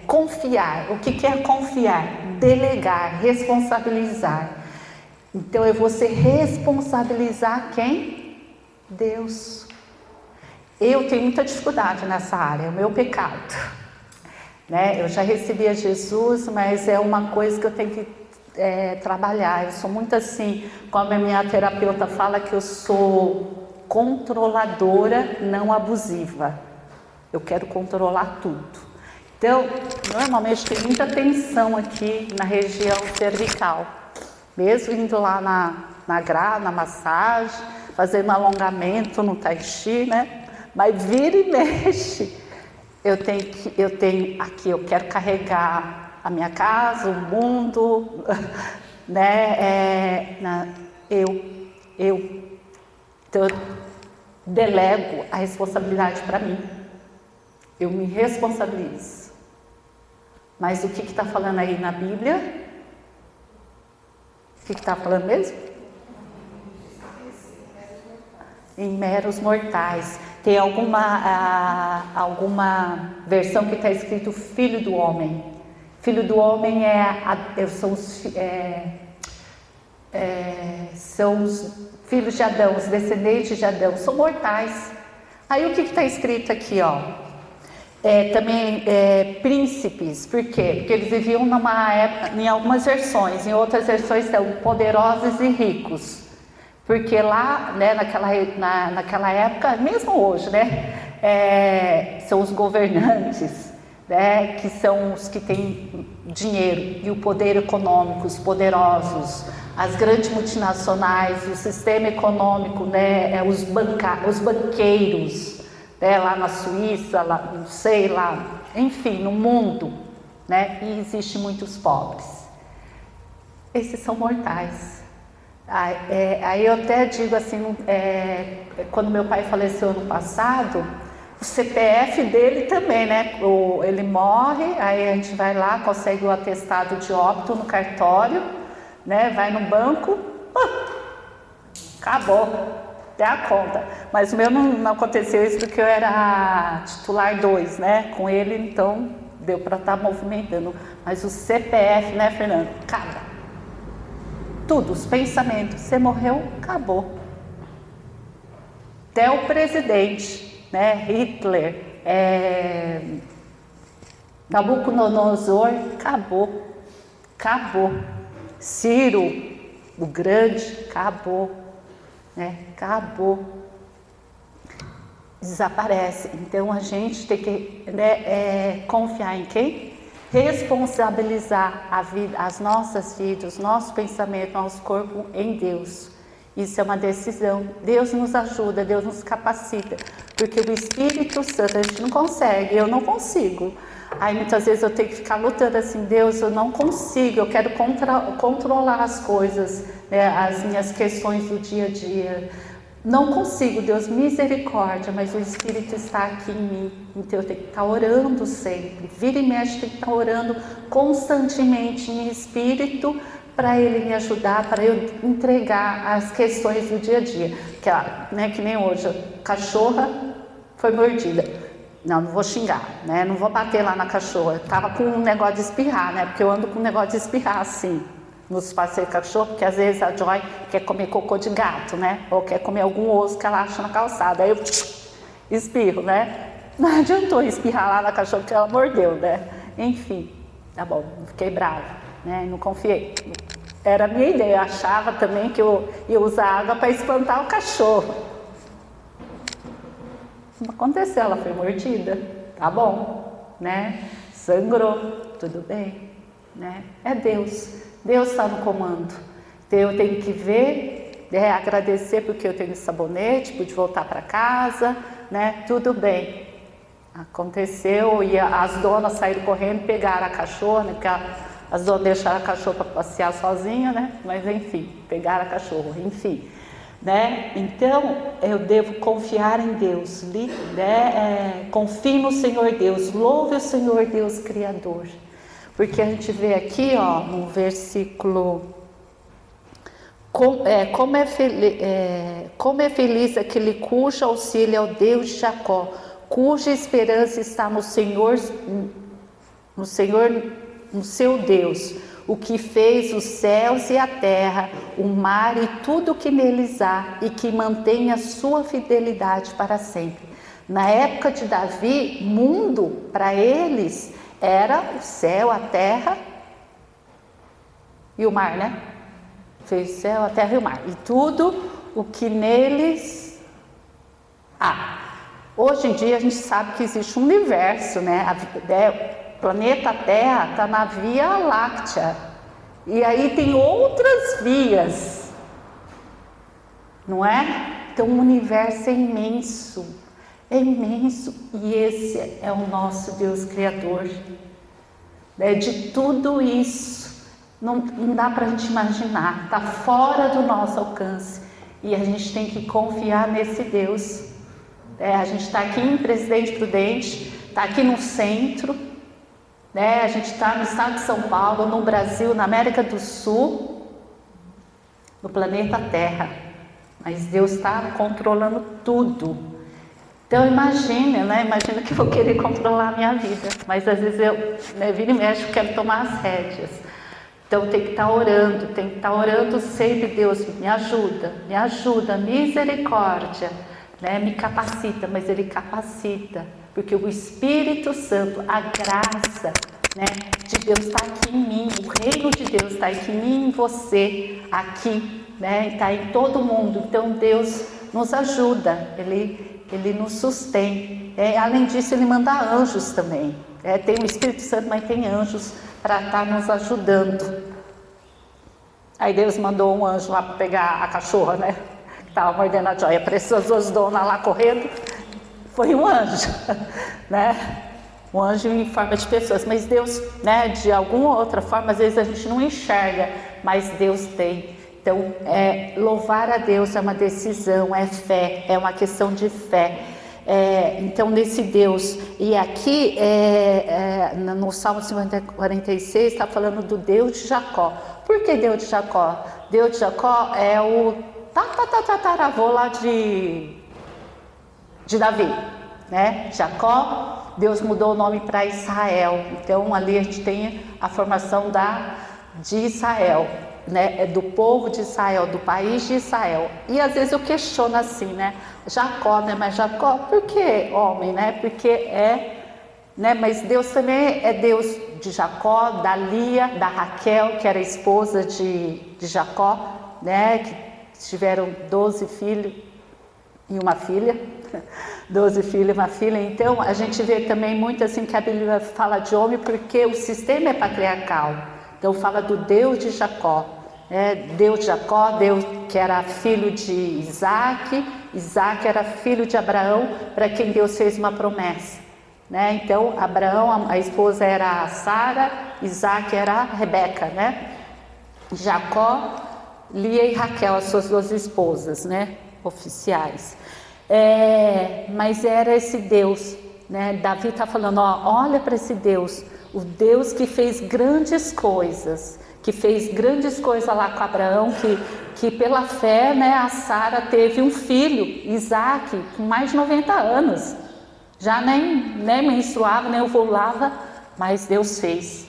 Confiar. O que é confiar? Delegar, responsabilizar. Então eu vou se responsabilizar quem? Deus. Eu tenho muita dificuldade nessa área, é o meu pecado, né? Eu já recebi a Jesus, mas é uma coisa que eu tenho que trabalhar. Eu sou muito assim, como a minha terapeuta fala, que eu sou controladora, não abusiva. Eu quero controlar tudo. Então, normalmente tem muita tensão aqui na região cervical. Mesmo indo lá na massagem, fazendo alongamento no tai chi, né? Mas vira e mexe. Eu quero carregar a minha casa, o mundo, né? Então, eu delego a responsabilidade para mim. Eu me responsabilizo. Mas o que está falando aí na Bíblia? O que está falando mesmo? Em meros mortais. Tem alguma versão que está escrito Filho do Homem. Filho do Homem são os filhos de Adão, os descendentes de Adão, são mortais. Aí o que está escrito aqui, ó? Também príncipes, por quê? Porque eles viviam numa época, em algumas versões, em outras versões são poderosos e ricos. Porque lá, né, naquela época, mesmo hoje, né, são os governantes, né, que são os que têm dinheiro e o poder econômico, os poderosos, as grandes multinacionais, o sistema econômico, né, os banqueiros, né, lá na Suíça, lá, não sei, lá, enfim, no mundo, né, e existem muitos pobres. Esses são mortais. Aí eu até digo assim, quando meu pai faleceu ano passado, o CPF dele também, né? Ele morre, aí a gente vai lá, consegue o atestado de óbito no cartório, né? Vai no banco, acabou, até a conta. Mas o meu não aconteceu isso porque eu era titular 2, né? Com ele, então deu para estar movimentando. Mas o CPF, né, Fernando? Acaba. Tudo, os pensamentos, você morreu, acabou. Até o presidente, né, Hitler, Nabucodonosor, acabou. Ciro, o grande, acabou, né, acabou. Desaparece. Então a gente tem que, né, confiar em quem? Responsabilizar a vida, as nossas vidas, nosso pensamento, nosso corpo em Deus. Isso é uma decisão. Deus nos ajuda, Deus nos capacita, porque o Espírito Santo a gente não consegue, eu não consigo. Aí muitas vezes eu tenho que ficar lutando assim, Deus, eu não consigo, eu quero controlar as coisas, né, as minhas questões do dia a dia. Não consigo, Deus, misericórdia, mas o Espírito está aqui em mim, então eu tenho que estar orando sempre, vira e mexe, tenho que estar orando constantemente em espírito, para Ele me ajudar, para eu entregar as questões do dia a dia, que nem hoje, a cachorra foi mordida, não vou xingar, né, não vou bater lá na cachorra, eu estava com um negócio de espirrar, né, porque eu ando com um negócio de espirrar assim, nos passeios cachorro, porque às vezes a Joy quer comer cocô de gato, né? Ou quer comer algum osso que ela acha na calçada. Aí eu espirro, né? Não adiantou espirrar lá na cachorra porque ela mordeu, né? Enfim, tá bom, fiquei brava, né? Não confiei. Era a minha ideia, eu achava também que eu ia usar água para espantar o cachorro. Não aconteceu, ela foi mordida, tá bom, né? Sangrou, tudo bem, né? É Deus. Deus está no comando. Então eu tenho que ver, agradecer porque eu tenho sabonete, pude voltar para casa, né? Tudo bem. Aconteceu e as donas saíram correndo, pegaram a cachorra, né? Porque as donas deixaram a cachorra para passear sozinha, né? Mas enfim, pegaram a cachorra, enfim, né? Então eu devo confiar em Deus, né? Confie no Senhor Deus, louve o Senhor Deus Criador. Porque a gente vê aqui, ó, no versículo, como é feliz aquele cujo auxílio é o Deus de Jacó, cuja esperança está no Senhor, no seu Deus, o que fez os céus e a terra, o mar e tudo o que neles há, e que mantém a sua fidelidade para sempre. Na época de Davi, mundo para eles era o céu, a terra e o mar, né? Fez o céu, a terra e o mar. E tudo o que neles há. Hoje em dia a gente sabe que existe um universo, né? O planeta Terra está na Via Láctea. E aí tem outras vias, não é? Então o universo é imenso. É imenso, e esse é o nosso Deus Criador, né? De tudo isso, não dá para a gente imaginar, está fora do nosso alcance, e a gente tem que confiar nesse Deus. A gente está aqui em Presidente Prudente, está aqui no centro, né? A gente está no estado de São Paulo, no Brasil, na América do Sul, no planeta Terra, mas Deus está controlando tudo. Então imagina, né? Imagina que eu vou querer controlar a minha vida, mas às vezes eu, né, vira e mexe, eu quero tomar as rédeas. Então tem que estar orando sempre. Deus me ajuda, misericórdia, né? Me capacita, mas Ele capacita, porque o Espírito Santo, a graça, né, de Deus está aqui em mim, o reino de Deus está aqui em mim, em você, aqui, né? Está em todo mundo. Então Deus nos ajuda, Ele nos sustém. Além disso, Ele manda anjos também. Tem o Espírito Santo, mas tem anjos para estar nos ajudando. Aí Deus mandou um anjo lá para pegar a cachorra, né? Que estava mordendo a Joia. Apareceu as duas donas lá correndo. Foi um anjo, né? Um anjo em forma de pessoas. Mas Deus, né, de alguma outra forma, às vezes a gente não enxerga, mas Deus tem. Então, louvar a Deus é uma decisão, é fé, é uma questão de fé. Então, nesse Deus, e aqui no Salmo 46 está falando do Deus de Jacó. Por que Deus de Jacó? Deus de Jacó é o tataravô lá de Davi, né? Jacó, Deus mudou o nome para Israel. Então, ali a gente tem a formação de Israel, né? Do povo de Israel, do país de Israel. E às vezes eu questiono assim, né? Jacó, né? Mas Jacó, por que homem, né? Porque né? Mas Deus também é Deus de Jacó, da Lia, da Raquel, que era esposa de Jacó, né? Que tiveram 12 filhos e uma filha. 12 filhos e uma filha. Então a gente vê também muito assim que a Bíblia fala de homem, porque o sistema é patriarcal. Então fala do Deus de Jacó, Deus de Jacó, Deus que era filho de Isaac, Isaac era filho de Abraão, para quem Deus fez uma promessa, né? Então Abraão, a esposa era Sara, Isaac era a Rebeca, né? Jacó, Lia e Raquel, as suas duas esposas, né? Oficiais. Mas era esse Deus, né? Davi está falando, olha para esse Deus, o Deus que fez grandes coisas, lá com Abraão, que pela fé, né, a Sara teve um filho, Isaac, com mais de 90 anos, já nem menstruava, nem ovulava, mas Deus fez.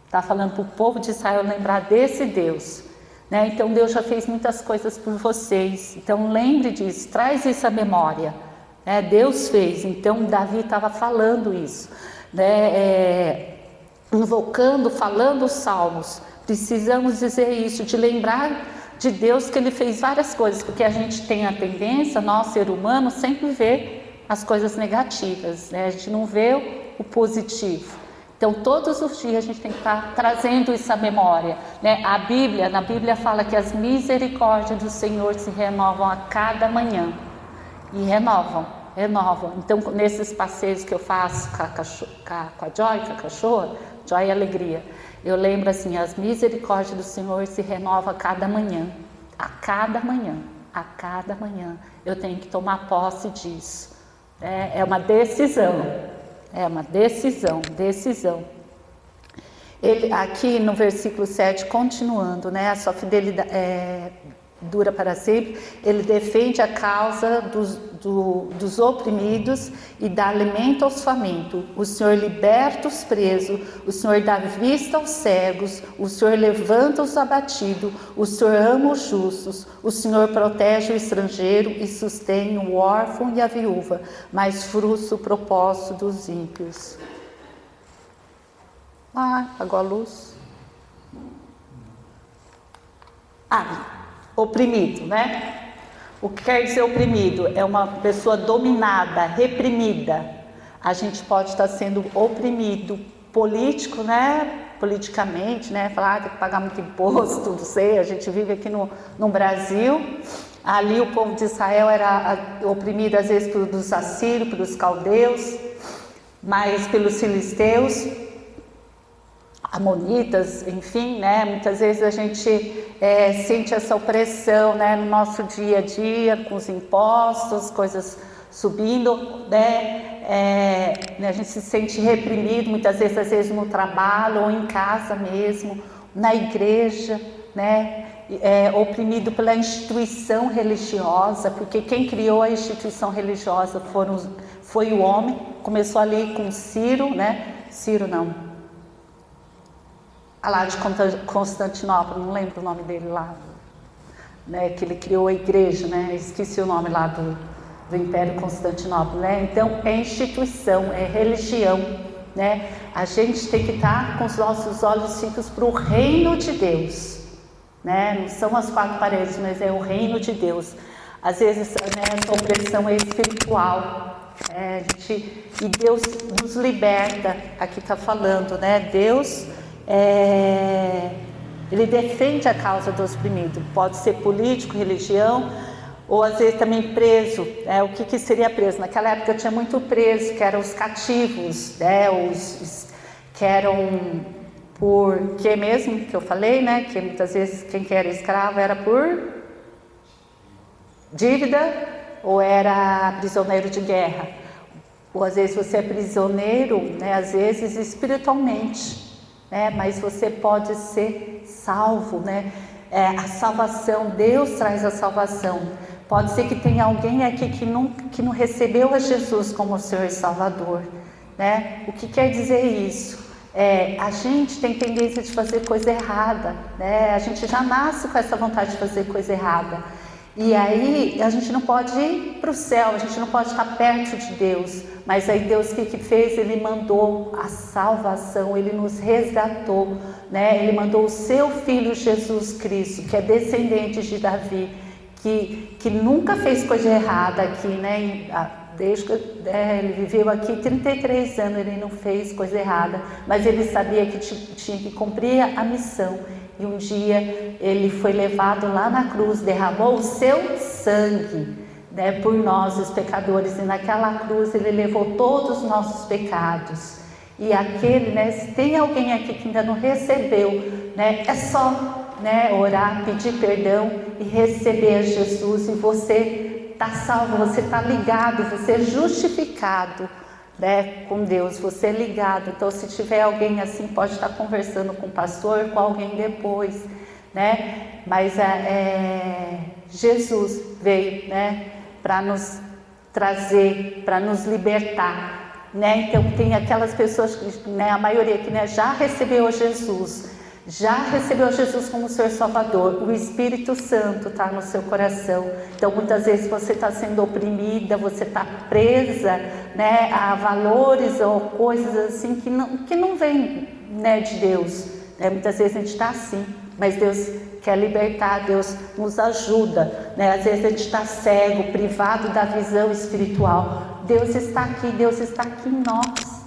Está falando para o povo de Israel lembrar desse Deus, né? Então Deus já fez muitas coisas por vocês, então lembre disso, traz isso à memória, né? Deus fez. Então Davi estava falando isso, né? Invocando, falando os salmos, precisamos dizer isso, de lembrar de Deus, que Ele fez várias coisas, porque a gente tem a tendência, nós ser humano, sempre ver as coisas negativas, né? A gente não vê o positivo. Então todos os dias a gente tem que estar trazendo isso à memória, né? Na Bíblia fala que as misericórdias do Senhor se renovam a cada manhã, e renovam. Então nesses passeios que eu faço com a Joy, com a cachorra, Joy é alegria, eu lembro assim, as misericórdias do Senhor se renovam a cada manhã, eu tenho que tomar posse disso, é uma decisão, Ele, aqui no versículo 7, continuando, né, a sua fidelidade dura para sempre, Ele defende a causa dos oprimidos e dá alimento aos famintos. O Senhor liberta os presos, o Senhor dá vista aos cegos, o Senhor levanta os abatidos, o Senhor ama os justos, o Senhor protege o estrangeiro e sustém o órfão e a viúva, mas frustra o propósito dos ímpios. Apagou a luz. Oprimido, né? O que quer dizer oprimido? É uma pessoa dominada, reprimida. A gente pode estar sendo oprimido político, né? Politicamente, né? Falar, tem que pagar muito imposto, não sei. A gente vive aqui no Brasil. Ali o povo de Israel era oprimido às vezes pelos assírios, pelos caldeus, mas pelos filisteus, amonitas, enfim, né? Muitas vezes a gente sente essa opressão, né? No nosso dia a dia, com os impostos, coisas subindo, a gente se sente reprimido muitas vezes, às vezes no trabalho ou em casa mesmo, na igreja, né? Oprimido pela instituição religiosa, porque quem criou a instituição religiosa foi o homem. Começou ali com Ciro, né? Ciro não, lá de Constantinopla, não lembro o nome dele lá, né? Que ele criou a igreja, né? Esqueci o nome lá do Império Constantinopla, né? Então é instituição, é religião, né? A gente tem que estar com os nossos olhos fixos para o reino de Deus. Né? Não são as quatro paredes, mas é o reino de Deus. Às vezes, né, essa opressão é espiritual, e Deus nos liberta. Aqui está falando, né? Deus, Ele defende a causa do oprimido. Pode ser político, religião, ou às vezes também preso. O que seria preso? Naquela época tinha muito preso, que eram os cativos, né? Os que eram... Por que mesmo que eu falei, né? Que muitas vezes quem era escravo era por dívida ou era prisioneiro de guerra. Ou às vezes você é prisioneiro, né? Às vezes espiritualmente, né? Mas você pode ser salvo, né? A salvação, Deus traz a salvação. Pode ser que tenha alguém aqui que não recebeu a Jesus como Senhor e Salvador, né? O que quer dizer isso? A gente tem tendência de fazer coisa errada, né? A gente já nasce com essa vontade de fazer coisa errada. E aí a gente não pode ir para o céu, a gente não pode estar perto de Deus. Mas aí Deus o que fez? Ele mandou a salvação, Ele nos resgatou, né? Ele mandou o seu Filho Jesus Cristo, que é descendente de Davi, que nunca fez coisa errada aqui, né? Desde que ele viveu aqui 33 anos, ele não fez coisa errada, mas ele sabia que tinha que cumprir a missão. E um dia ele foi levado lá na cruz, derramou o seu sangue, né, por nós, os pecadores. E naquela cruz ele levou todos os nossos pecados. E aquele, né, se tem alguém aqui que ainda não recebeu, né, é só, né, orar, pedir perdão e receber a Jesus, e você está salvo, você está ligado, você é justificado, né, com Deus, você é ligado. Então, se tiver alguém assim, pode estar conversando com o pastor, com alguém depois, né? Mas Jesus veio, né, para nos trazer, para nos libertar, né? Então, tem aquelas pessoas que, né, a maioria que, né, já recebeu Jesus. Já recebeu Jesus como Senhor Salvador, o Espírito Santo está no seu coração. Então muitas vezes você está sendo oprimida, você está presa, né, a valores ou coisas assim que não vêm, né, de Deus. Muitas vezes a gente está assim, mas Deus quer libertar, Deus nos ajuda, né? Às vezes a gente está cego, privado da visão espiritual. Deus está aqui em nós.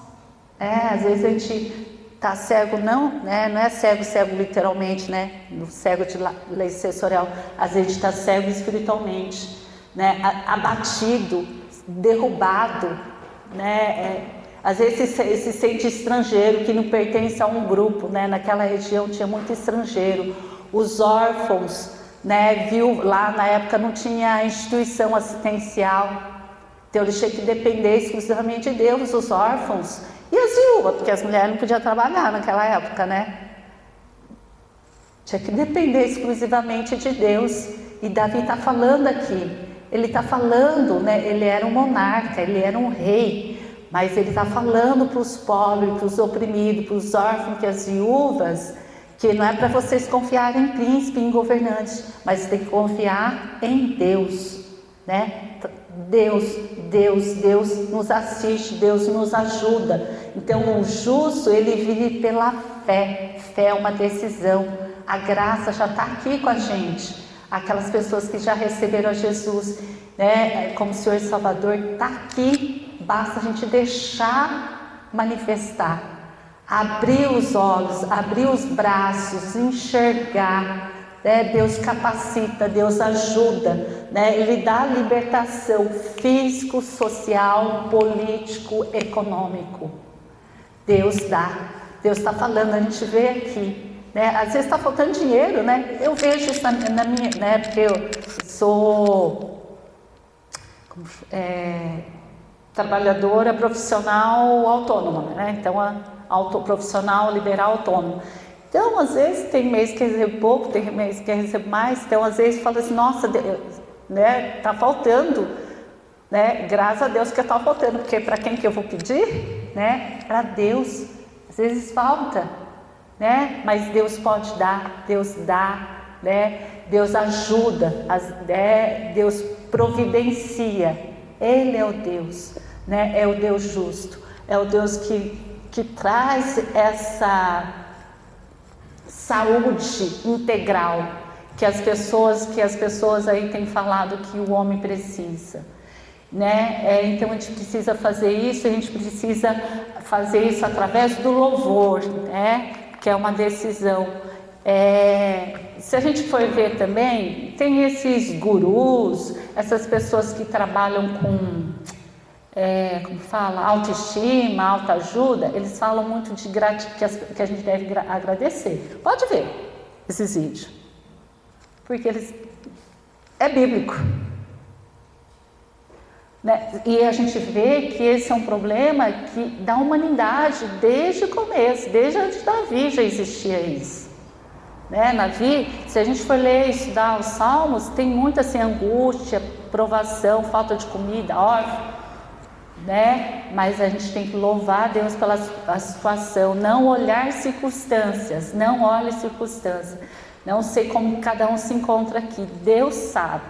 Às vezes a gente está cego, não é cego literalmente, né? No cego de lei sensorial. Às vezes está cego espiritualmente, né? Abatido, derrubado, né? Às vezes se sente estrangeiro, que não pertence a um grupo, né? Naquela região tinha muito estrangeiro. Os órfãos, né? Viu lá na época não tinha instituição assistencial, então eles tinham que depender exclusivamente de Deus, os órfãos. E as viúvas, porque as mulheres não podiam trabalhar naquela época, né? Tinha que depender exclusivamente de Deus. E Davi está falando aqui, ele está falando, né? Ele era um monarca, ele era um rei, mas ele está falando para os pobres, para os oprimidos, para os órfãos, que as viúvas, que não é para vocês confiarem em príncipe, em governantes, mas tem que confiar em Deus, né? Deus nos assiste, Deus nos ajuda. Então o justo, ele vive pela fé. Fé é uma decisão. A graça já está aqui com a gente. Aquelas pessoas que já receberam a Jesus, né, como Senhor e Salvador, está aqui. Basta a gente deixar manifestar, abrir os olhos, abrir os braços, enxergar, né? Deus capacita, Deus ajuda, né? Ele dá libertação físico, social, político, econômico. Deus dá. Deus está falando, a gente vê aqui, né? Às vezes está faltando dinheiro, né? Eu vejo isso na minha, né? Porque eu sou trabalhadora profissional autônoma, né? Então, profissional liberal autônomo. Então, às vezes, tem mês que recebe pouco, tem mês que recebe mais. Então, às vezes, fala assim, nossa, né, tá faltando, né? Graças a Deus que tá faltando, porque para quem que eu vou pedir, né? Para Deus. Às vezes falta, né? Mas Deus pode dar, Deus dá, né? Deus ajuda, Deus providencia. Ele é o Deus, né? É o Deus justo, é o Deus que traz essa saúde integral que as pessoas aí têm falado que o homem precisa, né? Então a gente precisa fazer isso, a gente precisa fazer isso através do louvor, né? Que é uma decisão. Se a gente for ver também, tem esses gurus, essas pessoas que trabalham com, como fala, autoestima, autoajuda, eles falam muito de que a gente deve agradecer. Pode ver esses vídeos, porque é bíblico, né? E a gente vê que esse é um problema da humanidade desde o começo, desde antes de Davi já existia isso. Né, Davi, se a gente for ler e estudar os Salmos, tem muita assim, angústia, provação, falta de comida, órfão, né? Mas a gente tem que louvar a Deus pela situação, não olhar circunstâncias, não olhe circunstâncias, não sei como cada um se encontra aqui, Deus sabe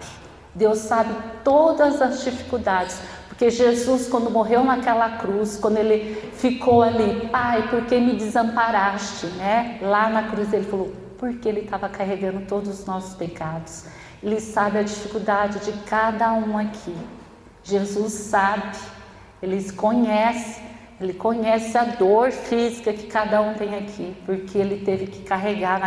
todas as dificuldades, porque Jesus, quando morreu naquela cruz, quando ele ficou ali, Pai, por que me desamparaste, né? Lá na cruz ele falou, porque ele estava carregando todos os nossos pecados. Ele sabe a dificuldade de cada um aqui. Jesus sabe, ele conhece a dor física que cada um tem aqui, porque ele teve que carregar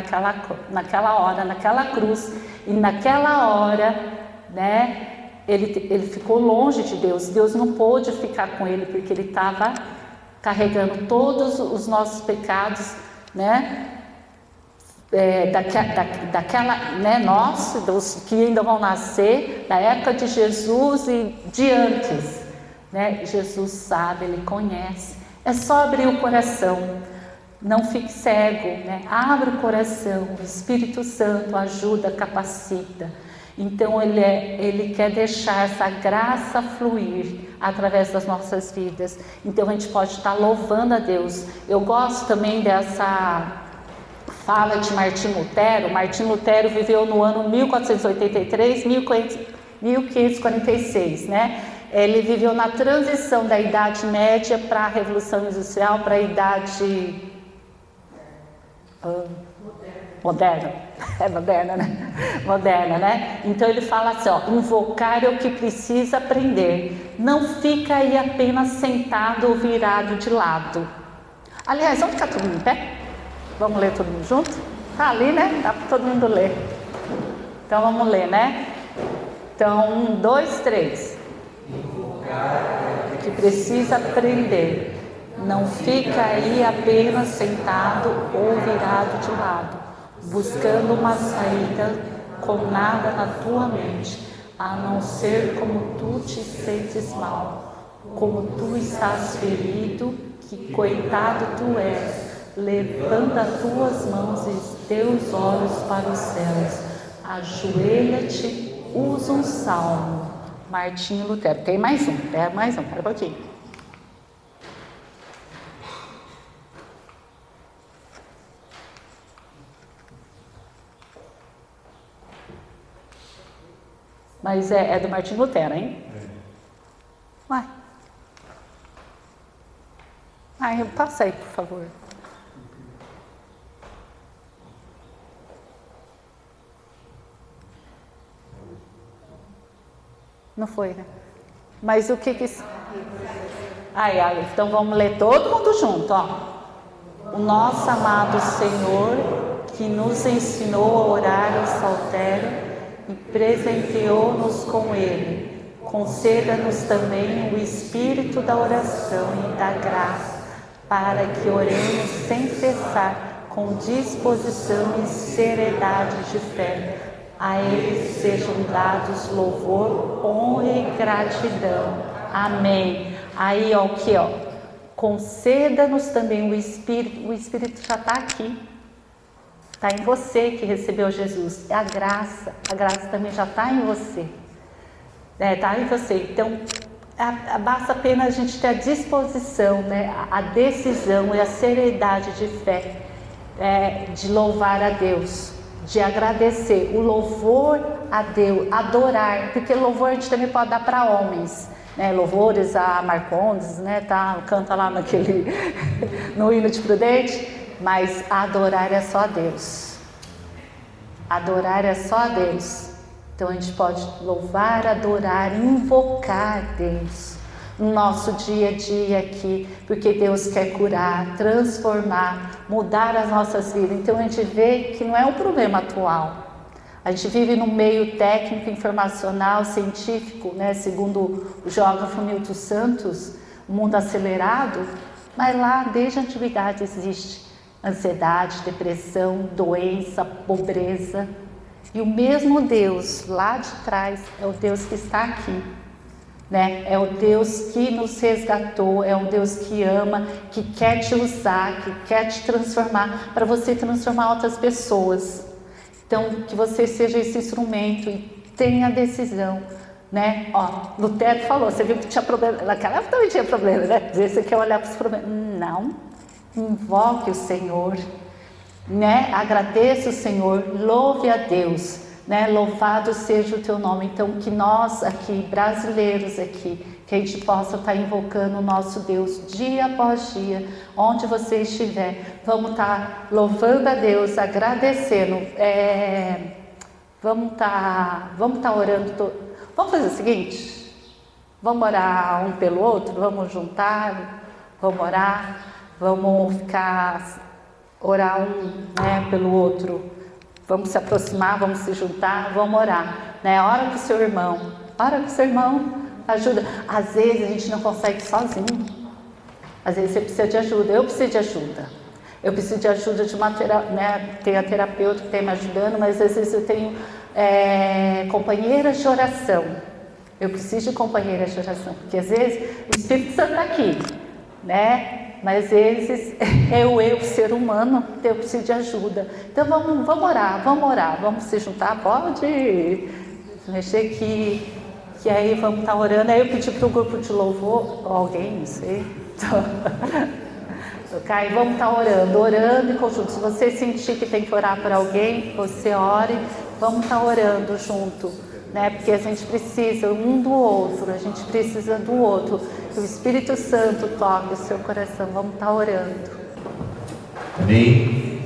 naquela hora, naquela cruz, e naquela hora, né, ele ficou longe de Deus. Deus não pôde ficar com ele, porque ele estava carregando todos os nossos pecados, né? Daquela, né, dos que ainda vão nascer, da época de Jesus e de antes, né? Jesus sabe, ele conhece. É só abrir o coração, não fique cego, né? Abre o coração, o Espírito Santo ajuda, capacita. Então ele quer deixar essa graça fluir através das nossas vidas. Então a gente pode estar louvando a Deus. Eu gosto também dessa fala de Martinho Lutero. Martinho Lutero viveu no ano 1483, 1546, né? Ele viveu na transição da Idade Média para a Revolução Industrial, para a Idade moderna. É moderna, né? Moderna, né? Então ele fala assim, ó, invocar é o que precisa aprender. Não fica aí apenas sentado ou virado de lado. Aliás, vamos ficar todo mundo em pé? Vamos ler todo mundo junto? Tá ali, né? Dá para todo mundo ler. Então vamos ler, né? Então, 1, 2, 3. Que precisa aprender. Não fica aí apenas sentado ou virado de lado, buscando uma saída com nada na tua mente, a não ser como tu te sentes mal, como tu estás ferido, que coitado tu és. Levanta as tuas mãos e teus olhos para os céus. Ajoelha-te, usa um salmo. Martinho Lutero. Tem mais um, pera um pouquinho. Mas é do Martinho Lutero, hein? Vai. Passa aí, por favor. Não foi, né? Mas o que então vamos ler todo mundo junto, ó. O nosso amado Senhor, que nos ensinou a orar o saltério e presenteou-nos com ele, conceda-nos também o espírito da oração e da graça, para que oremos sem cessar, com disposição e seriedade de fé, A Ele sejam dados louvor, honra e gratidão. Amém. Aí, ó, aqui, ó. Conceda-nos também o Espírito já está aqui. Está em você que recebeu Jesus. É a graça também já está em você. Está em você. Então, basta apenas a gente ter a disposição, né, a decisão e a seriedade de fé, de louvar a Deus, de agradecer, o louvor a Deus, adorar, porque louvor a gente também pode dar para homens, né, louvores a Marcondes, né, canta lá no hino de Prudente, mas adorar é só a Deus, adorar é só a Deus. Então a gente pode louvar, adorar, invocar Deus no nosso dia a dia aqui, porque Deus quer curar, transformar, mudar as nossas vidas. Então a gente vê que não é um problema atual. A gente vive num meio técnico, informacional, científico, né? Segundo o geógrafo Milton Santos, um mundo acelerado, mas lá desde a antiguidade existe ansiedade, depressão, doença, pobreza. E o mesmo Deus lá de trás é o Deus que está aqui, né? É o Deus que nos resgatou, é um Deus que ama, que quer te usar, que quer te transformar, para você transformar outras pessoas. Então, que você seja esse instrumento e tenha a decisão, né? Ó, Lutero falou, você viu que tinha problema, naquela época também tinha problema, né? Às vezes você quer olhar para os problemas. Não, invoque o Senhor, né? Agradeça o Senhor, louve a Deus, né? Louvado seja o teu nome. Então que nós aqui, brasileiros aqui, que a gente possa estar invocando o nosso Deus dia após dia, onde você estiver, vamos estar louvando a Deus, agradecendo, vamos estar orando, vamos fazer o seguinte, vamos orar um pelo outro, vamos juntar, vamos orar, vamos orar um, pelo outro, vamos se aproximar, vamos se juntar, vamos orar, né? Ora com o seu irmão, ajuda. Às vezes a gente não consegue sozinho, às vezes você precisa de ajuda, eu preciso de ajuda de uma né? Tem a terapeuta que está me ajudando, mas às vezes eu tenho companheiras de oração, eu preciso de companheiras de oração, porque às vezes o Espírito Santo está aqui, né? Mas às vezes eu ser humano, eu preciso de ajuda. Então vamos orar, vamos se juntar, pode mexer que aí vamos estar orando. Aí eu pedi para o grupo de louvor, alguém, não sei, tocar, e vamos estar orando em conjunto. Se você sentir que tem que orar por alguém, você ore, vamos estar orando junto, né? Porque a gente precisa um do outro, a gente precisa do outro. Que o Espírito Santo toque o seu coração. Vamos estar orando. Amém.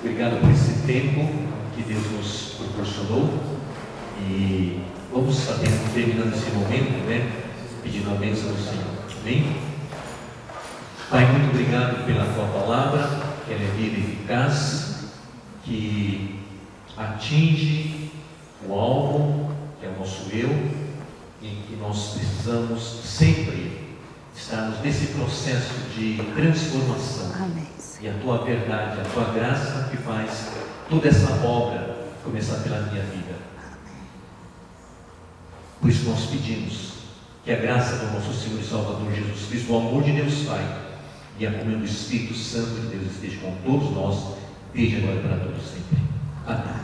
Obrigado por esse tempo que Deus nos proporcionou. E vamos terminando esse momento, né? Pedindo a bênção do Senhor. Amém. Pai, muito obrigado pela tua palavra, que ela é viva e eficaz, que atinge o alvo, que é o nosso eu, em que nós precisamos sempre estarmos nesse processo de transformação. Amém. E a tua verdade, a tua graça que faz toda essa obra começar pela minha vida. Por isso nós pedimos que a graça do nosso Senhor e Salvador Jesus Cristo, o amor de Deus Pai e a comunhão do Espírito Santo de Deus esteja com todos nós, desde agora e para todos sempre. Amém.